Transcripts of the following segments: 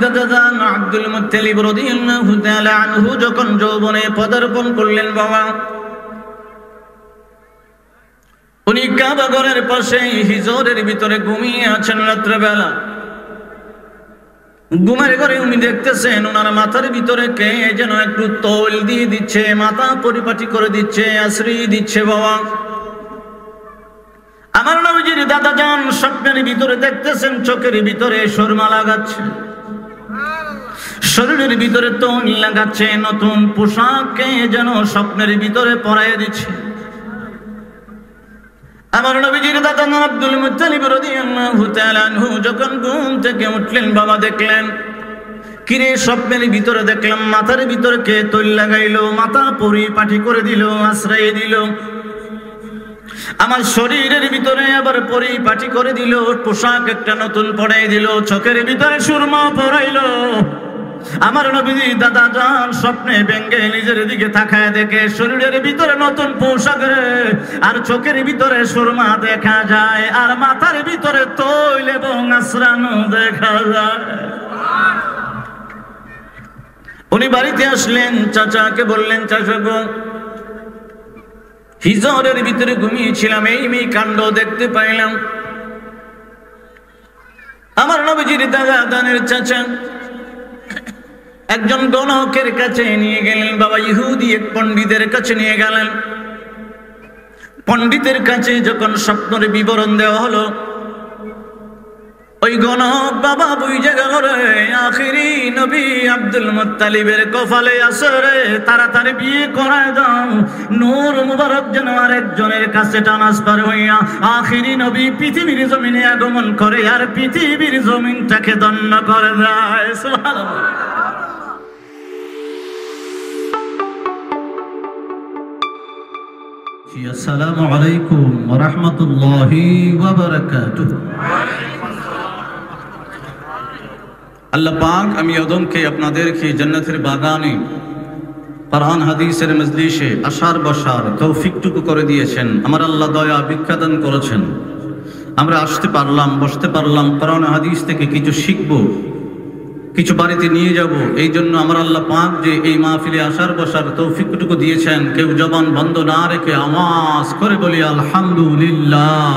দাদা জান Abdul Muttalib রাদিয়াল্লাহু তাআলা আনহু যখন যৌবনে পদার্পণ করলেন বাবা, উনি কাবা ঘরের পাশে হিজরের ভিতরে ঘুমিয়ে আছেন রাত্রেবেলা। ঘুমের ঘরে উনি দেখতেছেন ওনার মাথার ভিতরে কে যেন একটু তৈল দিয়ে দিচ্ছে, মাথা পরিপাটি করে দিচ্ছে, আশ্রি দিচ্ছে বাবা। আমার নবীজির দাদা জান স্বপ্নের ভিতরে দেখতেছেন চোখের ভিতরে সুরমা লাগাচ্ছে, শরীরের ভিতরে তৈল লাগাচ্ছে, নতুন পোশাককে যেন স্বপ্নের ভিতরে পরাইয়ে দিচ্ছে। আমার নবীজির দাদা আব্দুল মুত্তালিব রাদিয়াল্লাহু তাআলা আনহু যখন ঘুম থেকে উঠলেন বাবা, দেখলেন কিরে স্বপ্নের ভিতরে দেখলাম মাথার ভিতরে কে তৈল লাগাইলো, মাথা পরিপাটি করে দিল, আশ্রয় দিল, আমার শরীরের ভিতরে আবার পরিপাটি করে দিল, পোশাক একটা নতুন পরাই দিল, চোখের ভিতরে সুরমা পরাইলো। আমার নবীজি দাদা জান স্বপ্নে ব্যঙ্গে নিজের দিকে তাকায় দেখে শরীরের ভিতরে নতুন পোশাক আর চোখের ভিতরে সুরমা দেখা যায়, আর মাথার ভিতরে তৈল এবং আশ্রানো দেখা যায়। উনি বাড়িতে আসলেন, চাচাকে বললেন, চাচা গো, হিজরের ভিতরে ঘুমিয়েছিলাম, এই কাণ্ড দেখতে পাইলাম। আমার নবীজির দাদা দানের চাচা একজন গণকের কাছে নিয়ে গেলেন বাবা, ইহুদি এক পণ্ডিতের কাছে নিয়ে গেলেন। পণ্ডিতের কাছে যখন স্বপ্নের বিবরণ দেওয়া হলো, ওই গণক বাবা বুঝে গেল রে, আখিরি নবী আব্দুল মুত্তালিবের কপালে আছে রে, তাড়াতাড়ি বিয়ে করায় দাও, নূর মুবারক যেন আরেকজনের কাছে ট্রান্সফার হইয়া আখিরি নবী পৃথিবীর জমিনে আগমন করে আর পৃথিবীর জমিনটাকে ধন্য করে দেয়। সুবহানাল্লাহ। আসসালামু আলাইকুম ওয়া রাহমাতুল্লাহি ওয়া বারাকাতুহু। আল্লাহ পাক আমি আদমকে আপনাদেরকে জান্নাতের বাগানে কোরআন হাদিসের মজলিসে আসার বসার তৌফিকটুকু করে দিয়েছেন। আমার আল্লাহ দয়া বিখ্যাতন করেছেন, আমরা আসতে পারলাম, বসতে পারলাম, কোরআন হাদিস থেকে কিছু শিখব, কিছু বাড়িতে নিয়ে যাব। এই জন্য আমার আল্লাহ পাক যে এই মাহফিলে আসার বসার তৌফিকটুকু দিয়েছেন, কেউ জবান বন্ধ না রেখে আওয়াজ করে বলি আলহামদুলিল্লাহ।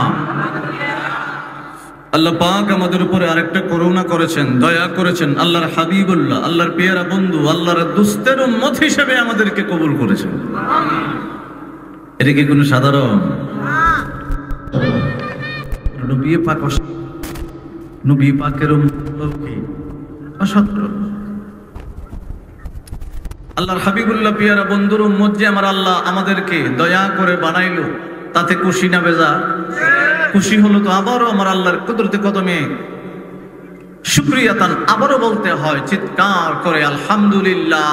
আল্লাহ পাক আমাদের উপরে আরেকটা করুণা করেছেন, দয়া করেছেন, আল্লাহর হাবিবুল্লাহ, আল্লাহর পেয়ারা বন্ধু, আল্লাহর দুস্তের উম্মত হিসেবে আমাদেরকে কবুল করেছেন। এটা কি কোনো সাধারণ? নবী পাক, নবী পাকের অসাধারণ, আল্লাহর হাবিবুল্লাহ পেয়ারা বন্ধুর উম্মত যে আমার আল্লাহ আমাদেরকে দয়া করে বানাইলো, তাতে খুশি না বেজা? খুশি হলো তো আবারও আমার আল্লাহর কুদরতে কদমে শুকরিয়াতান আবারও বলতে হয় চিৎকার করে আলহামদুলিল্লাহ।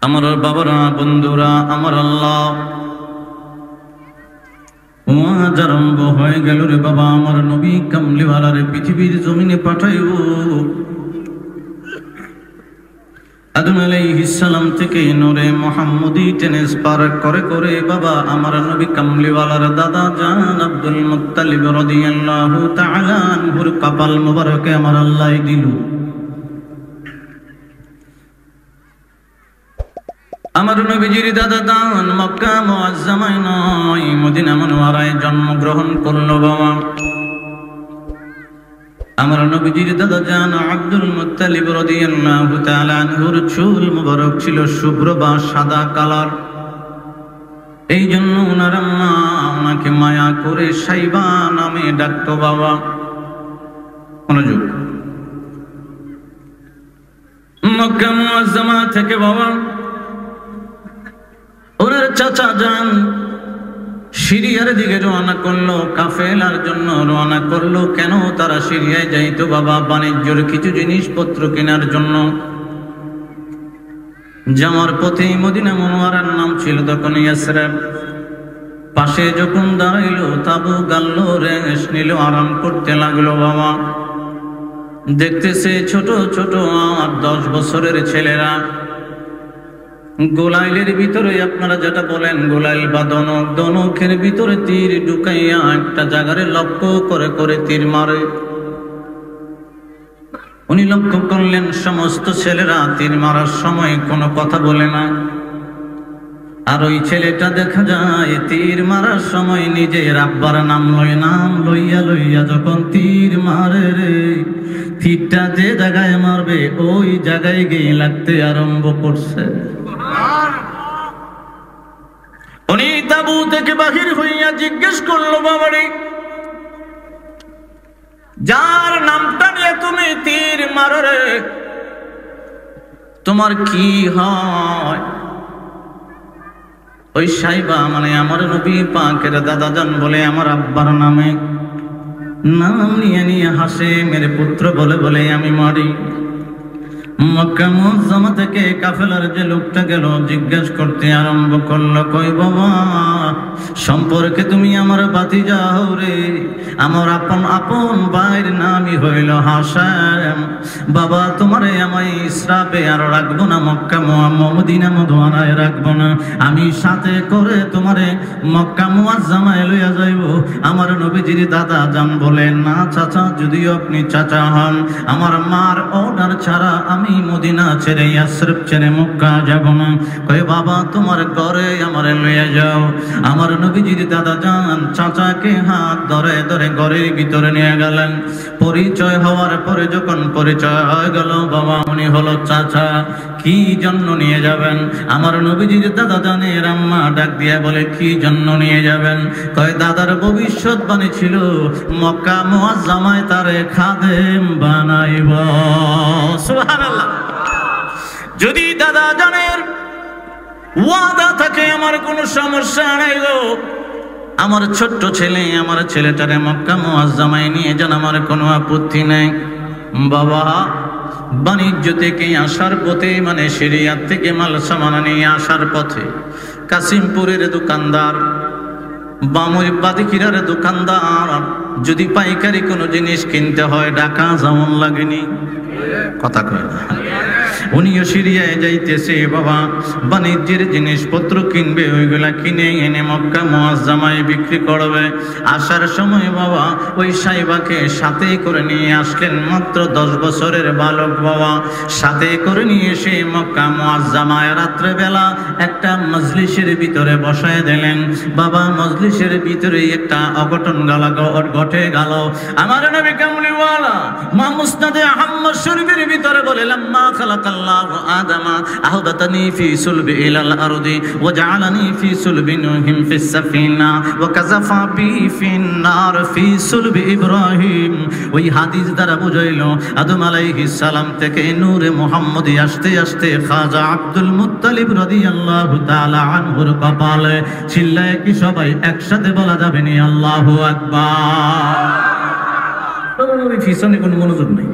আমার বাবারা, বন্ধুরা, আমার আল্লাহ ওয়াজ আরম্ভ হয়ে গেল রে বাবা, আমার নবী কামলিওয়ালার পৃথিবীর জমিনে পাঠাইব। আদম আলাইহিস সালাম থেকে নূরে মুহাম্মদী ট্রান্সফার করে করে বাবা আমার নবী কামলিওয়ালার দাদা জান আব্দুল মুত্তালিব রাদিয়াল্লাহু তাআলা আনহুর কপাল মোবারকে আমার আল্লাহ দিল। আমার নবীজির দাদা দান মক্কা মুআজ্জামায় নয়, মদিনা মুনওয়ারায় জন্মগ্রহণ করলো বাবা। আমার নবীজির দাদা জান আব্দুল মুত্তালিব রাদিয়াল্লাহু তাআলা আনহুর চুল মুবারক ছিল শুভ্র বা সাদা কালার। এই জন্য ওনার আম্মা ওনাকে মায়া করে সাইবা নামে ডাকতো বাবা। মনোযোগ, মক্কা মুআজ্জামা থেকে বাবা ওনার চাচা যান সিরিয়ার দিকে রওনা করলো, কাফেলার জন্য রওনা করলো। কেন তারা সিরিয়ায় যাইতো বাবা? বাণিজ্যের কিছু জিনিসপত্র কেনার জন্য। যাওয়ার পথে মদিনা মুনওয়ারার নাম ছিল তখন ইয়াসরিব। পাশে যখন দাঁড়াইলো তাবু গাললো, রেশ নিল, আরাম করতে লাগলো বাবা। দেখতেছে ছোট ছোট 8-10 বছরের ছেলেরা গোলাইলের ভিতরে, আপনারা যেটা বলেন গোলাইল বা দনক, দনকের ভিতরে তীর ঢুকাইয়া একটা জায়গারে লক্ষ্য করে করে তীর মারে। উনি লক্ষ্য করলেন সমস্ত ছেলেরা তীর মারার সময় কোনো কথা বলে না, আর ওই ছেলেটা দেখা যায় তীর মারার সময় নিজের আব্বার নাম লইয়া লইয়া যখন তীর মারে রে, তীরটা যে জায়গায় মারবে ওই জায়গায় গিয়ে লাগতে আরম্ভ করছে। উনি তাবু থেকে বাহির হইয়া জিজ্ঞেস করলো, বাবারে, যার নামটা নিয়ে তুমি তীর মারো রে, তোমার কি হয়? ওই সাইবা মানে আমার নবী পাকের দাদাজান বলে, আমার আব্বার নামে নাম নিয়ে নিয়ে হাসে, মেরে পুত্র বলে বলে আমি মারি। মক্কা মুআজ্জামা থেকে কাফেলার যে লোকটা গেল জিজ্ঞেস করতে আরম্ভ করলো, কই বাবা, সম্পর্কে তুমি আমার ভাতিজা হও রে, আমার আপন আপন ভাইয়ের নামই হইল হাসেম। বাবা, তোমারে আমায় ইসরাফে আর রাখবো না, মক্কা মদিনা মদওয়ানায় রাখবো না, আমি সাথে করে তোমারে মক্কা মুআজ্জামায় লইয়া যাইব। আমার নবীজির দাদা জান বলে, না চাচা, যদিও আপনি চাচা হন, আমার মার অর্ডার ছাড়া আমি মদিনা ছেড়ে ইয়াসরিব ছেড়ে মক্কা যাব না। কই বাবা, তোমার ঘরে আমারে লইয়া যাও। আমার নবীজির দাদা জান চাচাকে হাত ধরে ধরে ঘরের ভিতরে নিয়ে গেলেন। পরিচয় হওয়ার পরে যখন পরিচয় হয়ে গেল, বাবা উনি হলো চাচা, কি জন্য নিয়ে যাবেন? আমার নবীজির দাদা জানের আম্মা ডাক দিয়ে বলে, কি জন্য নিয়ে যাবেন? কয় দাদার ভবিষ্যৎবাণী ছিল মক্কা মুআজ্জামায় তারে খাদেম বানাইব। সুবহানাল্লাহ। যদি দাদা জানের ওয়াদা থাকে আমার কোনো সমস্যা নাই গো, আমার ছোট্ট ছেলে, আমার ছেলেটারে মক্কা মুআজ্জামায় নিয়ে যান, আমার কোনো আপত্তি নেই। বাবা, বাণিজ্য থেকে আসার পথে মানে সিরিয়ার থেকে মাল সামান নিয়ে আসার পথে কাসিমপুরের দোকানদার, বাদিকিরার দোকানদার, যদি পাইকারি কোনো জিনিস কিনতে হয় টাকা যেমন লাগেনি, কথা কয় না, উনিও সিরিয়ায় যাইতেছে বাবা, বাণিজ্যের জিনিসপত্র কিনবে, ওইগুলা কিনে এনে মক্কা মুআজ্জামায় বিক্রি করবে। আসার সময় বাবা ওই সাইবাকে সাথে করে নিয়ে আসলেন, মাত্র 10 বছরের বালক বাবা, সাথে করে নিয়ে এসে মক্কা মুআজ্জামায় রাত্রেবেলা একটা মজলিসের ভিতরে বসায় দিলেন। বাবা, মজলিসের ভিতরে একটা অঘটন ঘটে গেল। আমার নবী কামলিওয়ালা মা মুসনাদে আহমদ শরীফের ভিতরে বলে, লাম্মা খালাকাল্লাহু আদামা আহদাতানি ফি সুলবি ইলাল আরদি ওয়া জাআলানি ফি সুলবি নূহিন ফিস সাফিনা ওয়া কাযাফা বি ফিন নার ফি সুলবি ইব্রাহিম। ওই হাদিস দ্বারা বুঝাইল, আদম আলাইহিস সালাম থেকে নূরে মুহাম্মদী আসতে আসতে খাজা আব্দুল মুত্তালিব রাদিয়াল্লাহু তাআলা আনহুর কপালে। চিল্লায় কি সবাই একসাথে বলা যাবে নি আল্লাহু আকবার? ওই পিছনে কোনো মনোযোগ নেই,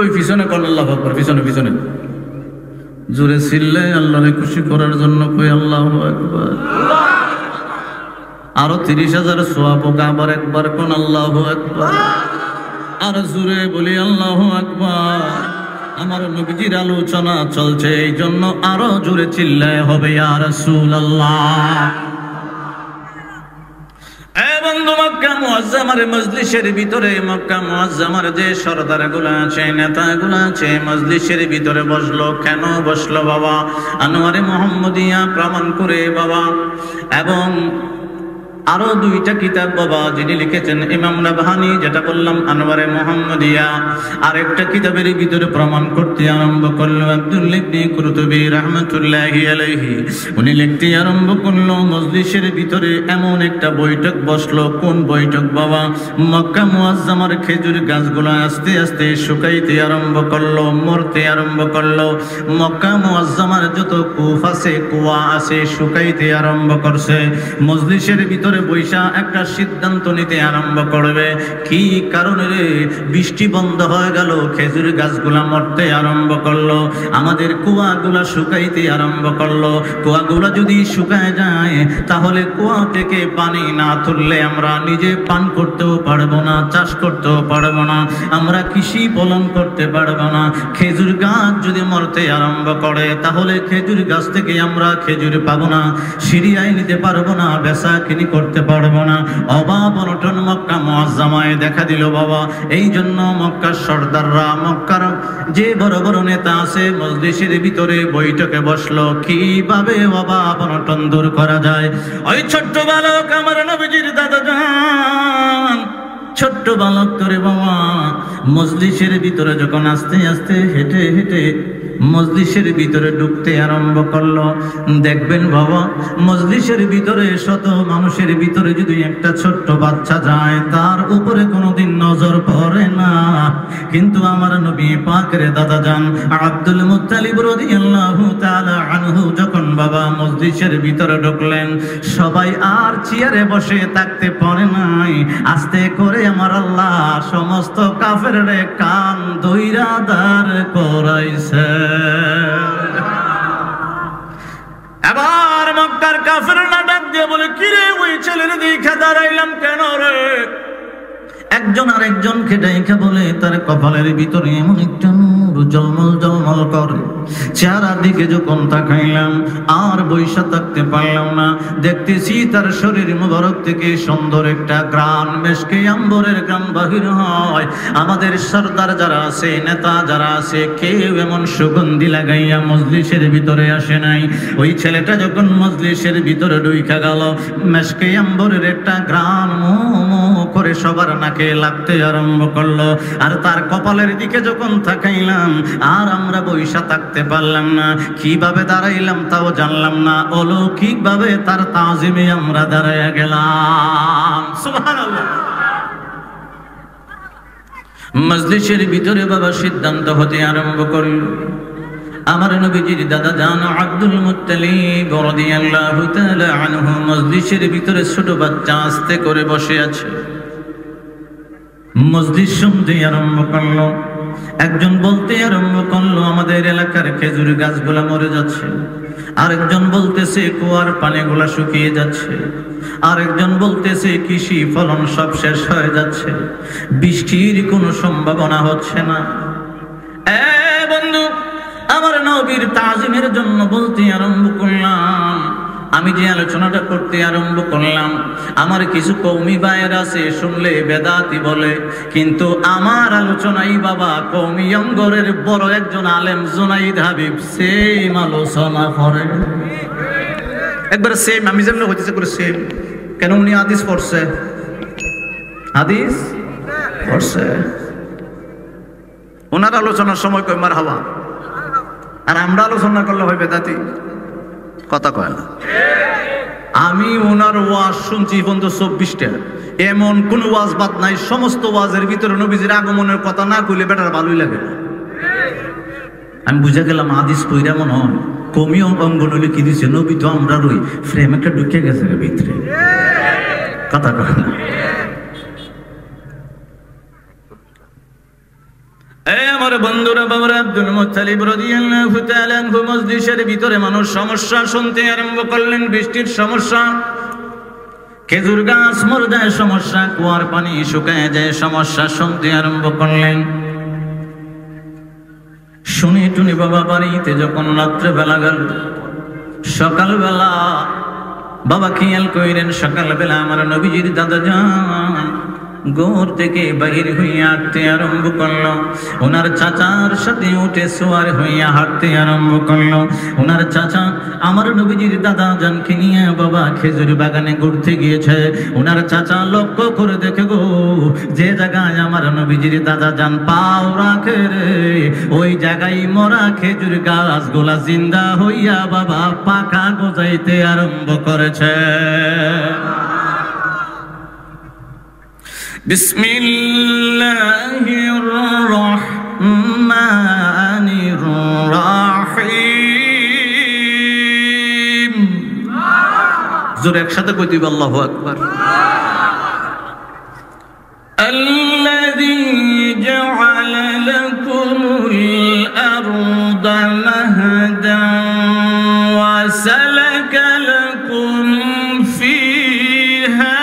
ওই পিছনে কোন আল্লাহু আকবার, পিছনে পিছনে জোরে চিল্লে আল্লাহকে খুশি করার জন্য কই আল্লাহু আকবার। আরো 30,000 সওয়াব হোক, আবার একবার কোন আল্লাহু আকবার, আর জোরে বলি আল্লাহু আকবার। আমার নবীজির আলোচনা চলছে, এই জন্য আরো জোরে চিল্লায় হবে ইয়া রাসূলুল্লাহ। বন্ধু, মক্কা মুআজ্জামার মজলিসের ভিতরে, মক্কা মুআজ্জামার যে সরদারগুলো আছে, নেতাগুলো আছে, মজলিসের ভিতরে বসলো। কেন বসলো বাবা? আনোয়ারে মুহাম্মদিয়া প্রমাণ করে বাবা, এবং আরো 2টা কিতাব বাবা যিনি লিখেছেন ইমাম রাবহানি, যেটা বললাম আনোয়ারে মুহাম্মদিয়া, আরেকটা কিতাবের ভিতরে প্রমাণ করতে আরম্ভ করলো আব্দুল ইবনে কুরতুবী রাহমাতুল্লাহি আলাইহি। উনি লিখতে আরম্ভ করলো, মজলিসের ভিতরে এমন একটা বৈঠক বসলো। কোন বৈঠক বাবা? মক্কা মুআজ্জামার খেজুর গাছগুলো আস্তে আস্তে শুকাইতে আরম্ভ করলো, মরতে আরম্ভ করলো। মক্কা মুআজ্জামার যত কূপ আছে, কুয়া আছে, শুকাইতে আরম্ভ করছে। মজলিসের ভিতরে বৈশা একটা সিদ্ধান্ত নিতে আরম্ভ করবে। কি কারণে রে? বৃষ্টি বন্ধ হয়ে গেল, খেজুর গাছগুলা মরতে আরম্ভ করলো, আমাদের কুয়াগুলা শুকাইতে আরম্ভ করলো। কুয়াগুলা যদি শুকায় যায়, তাহলে কুয়া থেকে পানি না তুললে আমরা নিজে পান করতেও পারবো না, চাষ করতেও পারবো না, আমরা কৃষি ফলন করতে পারবো না। খেজুর গাছ যদি মরতে আরম্ভ করে, তাহলে খেজুর গাছ থেকে আমরা খেজুর পাবো না, সিরিয়ায় নিতে পারবো না, বেচা কিনি করতে পারবো না। অভাব অনটন মক্কা মুআজ্জামায় দেখা দিল বাবা। এই জন্য মক্কার সর্দাররা, মক্কার যে বড় বড় নেতা আছে মজলিসের ভিতরে বৈঠকে বসলো কিভাবে বাবা অনটন দূর করা যায়। ওই ছোট্ট বালক আমার নবীজির দাদা যান, ছোট্ট বালক করে বাবা মজলিসের ভিতরে যখন আস্তে আস্তে হেঁটে হেঁটে মজলিসের ভিতরে ঢুকতে আরম্ভ করলো, দেখবেন বাবা মজলিসের ভিতরে শত মানুষের ভিতরে যদি একটা ছোট্ট বাচ্চা যায় তার উপরে কোনোদিন নজর পড়ে না। কিন্তু আমার নবী পাকের দাদা যান আব্দুল মুত্তালিব রাদিয়াল্লাহু তাআলা আনহু যখন বাবা মজলিসের ভিতরে ঢুকলেন, সবাই আর চেয়ারে বসে থাকতে পারে নাই। আস্তে করে আমার আল্লাহ সমস্ত কাফেররে কান ধইরা দাঁড় করাইছে। এবার মক্কার কাফেররা ডাক দিয়ে বলে, কিরে ওই ছেলের দিকে দাঁড়াইলাম কেন রে? একজন আর একজনকে ডাইকা বলে, তার কপালের ভিতরে এমন একটা নূর জলমল জলমল করে। চেহারার দিকে যখন তাকাইলাম আর বৈশা থাকতে পারলাম না। দেখতেছি তার শরীর মুবারক থেকে সুন্দর একটা গ্রান, মেশকে আম্বরের গ্রান বাহির হয়। আমাদের সরদার যারা আছে, নেতা যারা আছে, কেউ এমন সুগন্ধি লাগাইয়া মজলিসের ভিতরে আসে নাই। ওই ছেলেটা যখন মজলিসের ভিতরে ঢুইকা গেল, মেশকে আম্বরের একটা গ্রান মো করে সবার নাকে লাগতে আরম্ভ করলো। আর তার কপালের দিকে যখন তাকাইলাম আর আমরা বৈশা থাকতে পারলাম না। কিভাবে দাঁড়াইলাম তাও জানলাম না, অলৌকিকভাবে তার তাজিমে আমরা দাঁড়াইয়া গেলাম। সুবহানাল্লাহ। মজলিসের ভিতরে বাবা সিদ্ধান্ত হতে আরম্ভ করল। আমার নবীজির দাদা জান আব্দুল মুত্তালিব রাদিয়াল্লাহু তাআলা আনহু মজলিসের ভিতরে ছোট বাচ্চা আস্তে করে বসে আছে। মজলিস শুনতে আরম্ভ করলো। একজন বলতে আরম্ভ করলো, আমাদের এলাকার খেজুর গাছগুলা মরে যাচ্ছে। আরেকজন বলতেছে কুয়ার পানিগুলা শুকিয়ে যাচ্ছে। আরেকজন বলতেছে কৃষি ফলন সব শেষ হয়ে যাচ্ছে, বৃষ্টির কোনো সম্ভাবনা হচ্ছে না। বন্ধু, আমার নবীর তাজিমের জন্য বলতে আরম্ভ করলাম। আমি যে আলোচনাটা করতে আরম্ভ করলাম, আমার কিছু কওমি ভাইয়ের আছে শুনলে বেদাতি বলে, কিন্তু আমার আলোচনাই বাবা কওমি অঙ্গরের বড় একজন আলেম জুনাইদ হাবিব সেম আলোচনা করে। একবার সেম আমি যেমন হইতেছে করে সেম। কেন? উনি হাদিস পড়ছে, হাদিস পড়ছে। ওনার আলোচনার সময় কয় মারহাবা, আর আমরা আলোচনা করলে হয় বেদাতি। কথা কয় না। আমি ওনার ওয়াজ শুনছি পর্যন্ত 24টা, এমন কোন ওয়াজ বাদ নাই। সমস্ত ওয়াজের ভিতরে নবীজির আগমনের কথা না কইলে বেটার ভালোই লাগে না। আমি বুঝে গেলাম হাদিস কইরা মনে হয় কমি অঙ্গন হইলে কি দিছে, নবী তো আমরা রই ফ্রেম একটা ঢুকে গেছে ভিতরে। কথা কয় না। আমার বন্ধুরা, বাবা আব্দুল মুত্তালিব রাদিয়াল্লাহু তাআলা আনহু মজলিসের ভিতরে মানুষ সমস্যা শুনতে আরম্ভ করলেন। বৃষ্টির সমস্যা, খেজুর গাছ মরে যায় সমস্যা, কুয়ার পানি শুকায় যায় সমস্যা শুনতে আরম্ভ করলেন। শুনে টুনি বাবা বাড়িতে যখন রাত্রেবেলা গেল, সকালবেলা বাবা খেয়াল কইলেন, সকালবেলা আমার নবীজির দাদা যান গোর থেকে বাহির হইয়া হাঁটতে আরম্ভ করলো। ওনার চাচার সাথে উঠে সোয়ার হইয়া হাঁটতে আরম্ভ করলো। ওনার চাচা আমার নবীজির দাদা জানকে নিয়ে বাবা খেজুর বাগানে ঘুরতে গিয়েছে। ওনার চাচা লক্ষ্য করে দেখে গো, যে জায়গায় আমার নবীজির দাদা জান পাও রাখে রে, ওই জায়গায় মরা খেজুর গাছগুলা জিন্দা হইয়া বাবা পাকা গজাইতে আরম্ভ করেছে। বিসমিল্লাহির রহমানির রহিম। জোরে একসাথে কই দিই আল্লাহু আকবার। আল্লাযী জাআলা লাকুমুল আরদা মাহদান ওয়া সালাকা লাকুম ফীহা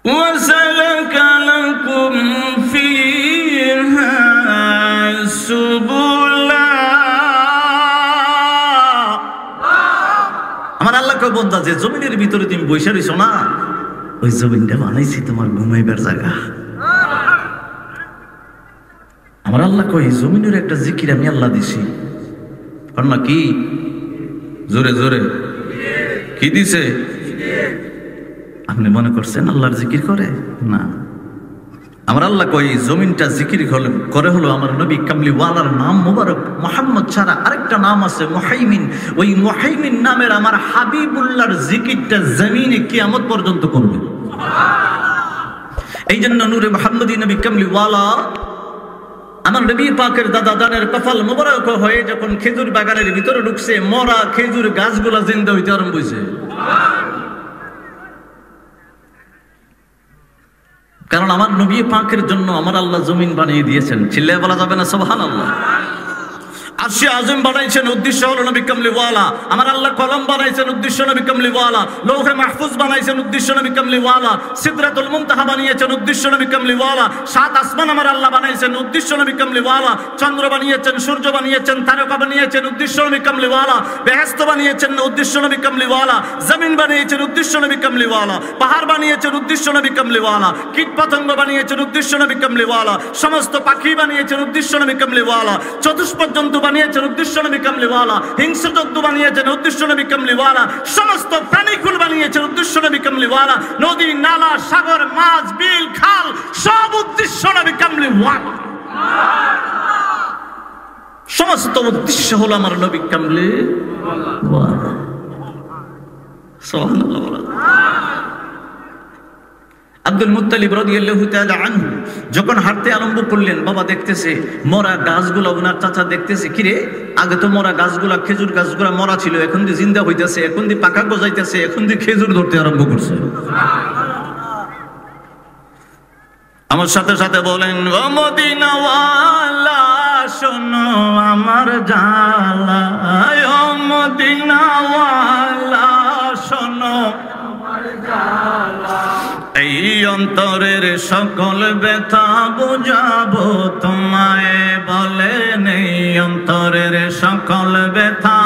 وسلك لكم فيها سبلا। আমার আল্লাহ কয় বন্দা যে জমিনের ভিতরে তুমি বসে রইছো না, ওই জমিনটা বানাইছি তোমার ঘুমাইবার জায়গা। আমার আল্লাহ কই জমিনের একটা জিকির আমি আল্লাহ দিছি। না কি জোরে জোরে কি দিছে? আপনি মনে করছেন আল্লাহর জিকির করে না? আমার আল্লাহ কই জমিনটা জিকির করে হলো আমার নবী কামলিওয়ালার নাম মুবারক মুহাম্মদ ছাড়া আরেকটা নাম আছে মুহাইমিন। ওই মুহাইমিন নামের আমার হাবিবুল্লাহর জিকিরটা জমিনে কিয়ামত পর্যন্ত করবে। এই জন্য নূরে মুহাম্মদী নবী কামলিওয়ালা আমার নবী পাকের দাদা দানের কপাল মুবারক হয়ে যখন খেজুর বাগানের ভিতরে ঢুকছে, মরা খেজুর গাছগুলা জিন্দা হইতে আরম্ভ হয়েছে। কারণ আমার নবী পাকের জন্য আমার আল্লাহ জমিন বানিয়ে দিয়েছেন। চিল্লায় বলা যাবে না সুবহানাল্লাহ? আরশে আযম বানাইছেন, উদ্দেশ্য হলো নবী কামলিওয়ালা। আমার আল্লাহ কলম বানাইছেন, উদ্দেশ্য নবী কামলিওয়ালা। লৌহে মাহফুজ বানাইছেন, উদ্দেশ্য নবী কামলিওয়ালা। সিদরাতুল মুনতাহা বানিয়েছেন, উদ্দেশ্য নবী কামলিওয়ালা। সাত আসমান আমার আল্লাহ বানাইছেন, উদ্দেশ্য নবী কামলিওয়ালা। চন্দ্র বানিয়েছেন, সূর্য বানিয়েছেন, তারকা বানিয়েছেন, উদ্দেশ্য নবী কামলিওয়ালা। বেহেশত বানিয়েছেন, উদ্দেশ্য নবী কামলিওয়ালা। জমিন বানিয়েছেন, উদ্দেশ্য নবী কামলিওয়ালা। পাহাড় বানিয়েছেন, উদ্দেশ্য নবী কামলিওয়ালা। কীট পতঙ্গ বানিয়েছেন, উদ্দেশ্য নবী কামলিওয়ালা। সমস্ত পাখি বানিয়েছেন, উদ্দেশ্য নবী কামলিওয়ালা। চতুষ্পদ জন্তু বানিয়েছেন, উদ্দেশ্য নবী কামলিওয়ালা। হিংস্র জন্তু বানিয়েছেন, উদ্দেশ্য নবী কামলিওয়ালা। সমস্ত প্রাণীকুল বানিয়েছেন, উদ্দেশ্য নবী কামলিওয়ালা। নদী নালা সাগর মাছ বিল খাল সব উদ্দেশ্য নবী কামলিওয়ালা। সমস্ত উদ্দেশ্য হলো আমার নবী কামলিওয়ালা। সুবহানাল্লাহ। আব্দুল মুত্তালিব রাদিয়াল্লাহু তাআলা আনহু যখন হাঁটতে আরম্ভ করলেন, বাবা দেখতেছে মরা গাছগুলো, ওনার চাচা দেখতেছে কিরে আগে তো মরা গাছগুলা খেজুর গাছগুলা মরা ছিল, এখন দিয়ে জিন্দা হইতেছে, এখন দিয়ে পাকা গজাইতেছে, এখন দিয়ে খেজুর ধরতে আরম্ভ করছে। আমার সাথে সাথে বলেন ও মদিনাওয়ালা শোনো আমার জ্বালা, ও মদিনাওয়ালা শোনো আমার জ্বালা। এই অন্তরের সকল ব্যথা বুঝাবো তোমায়, বলেন এই অন্তরের সকল ব্যথা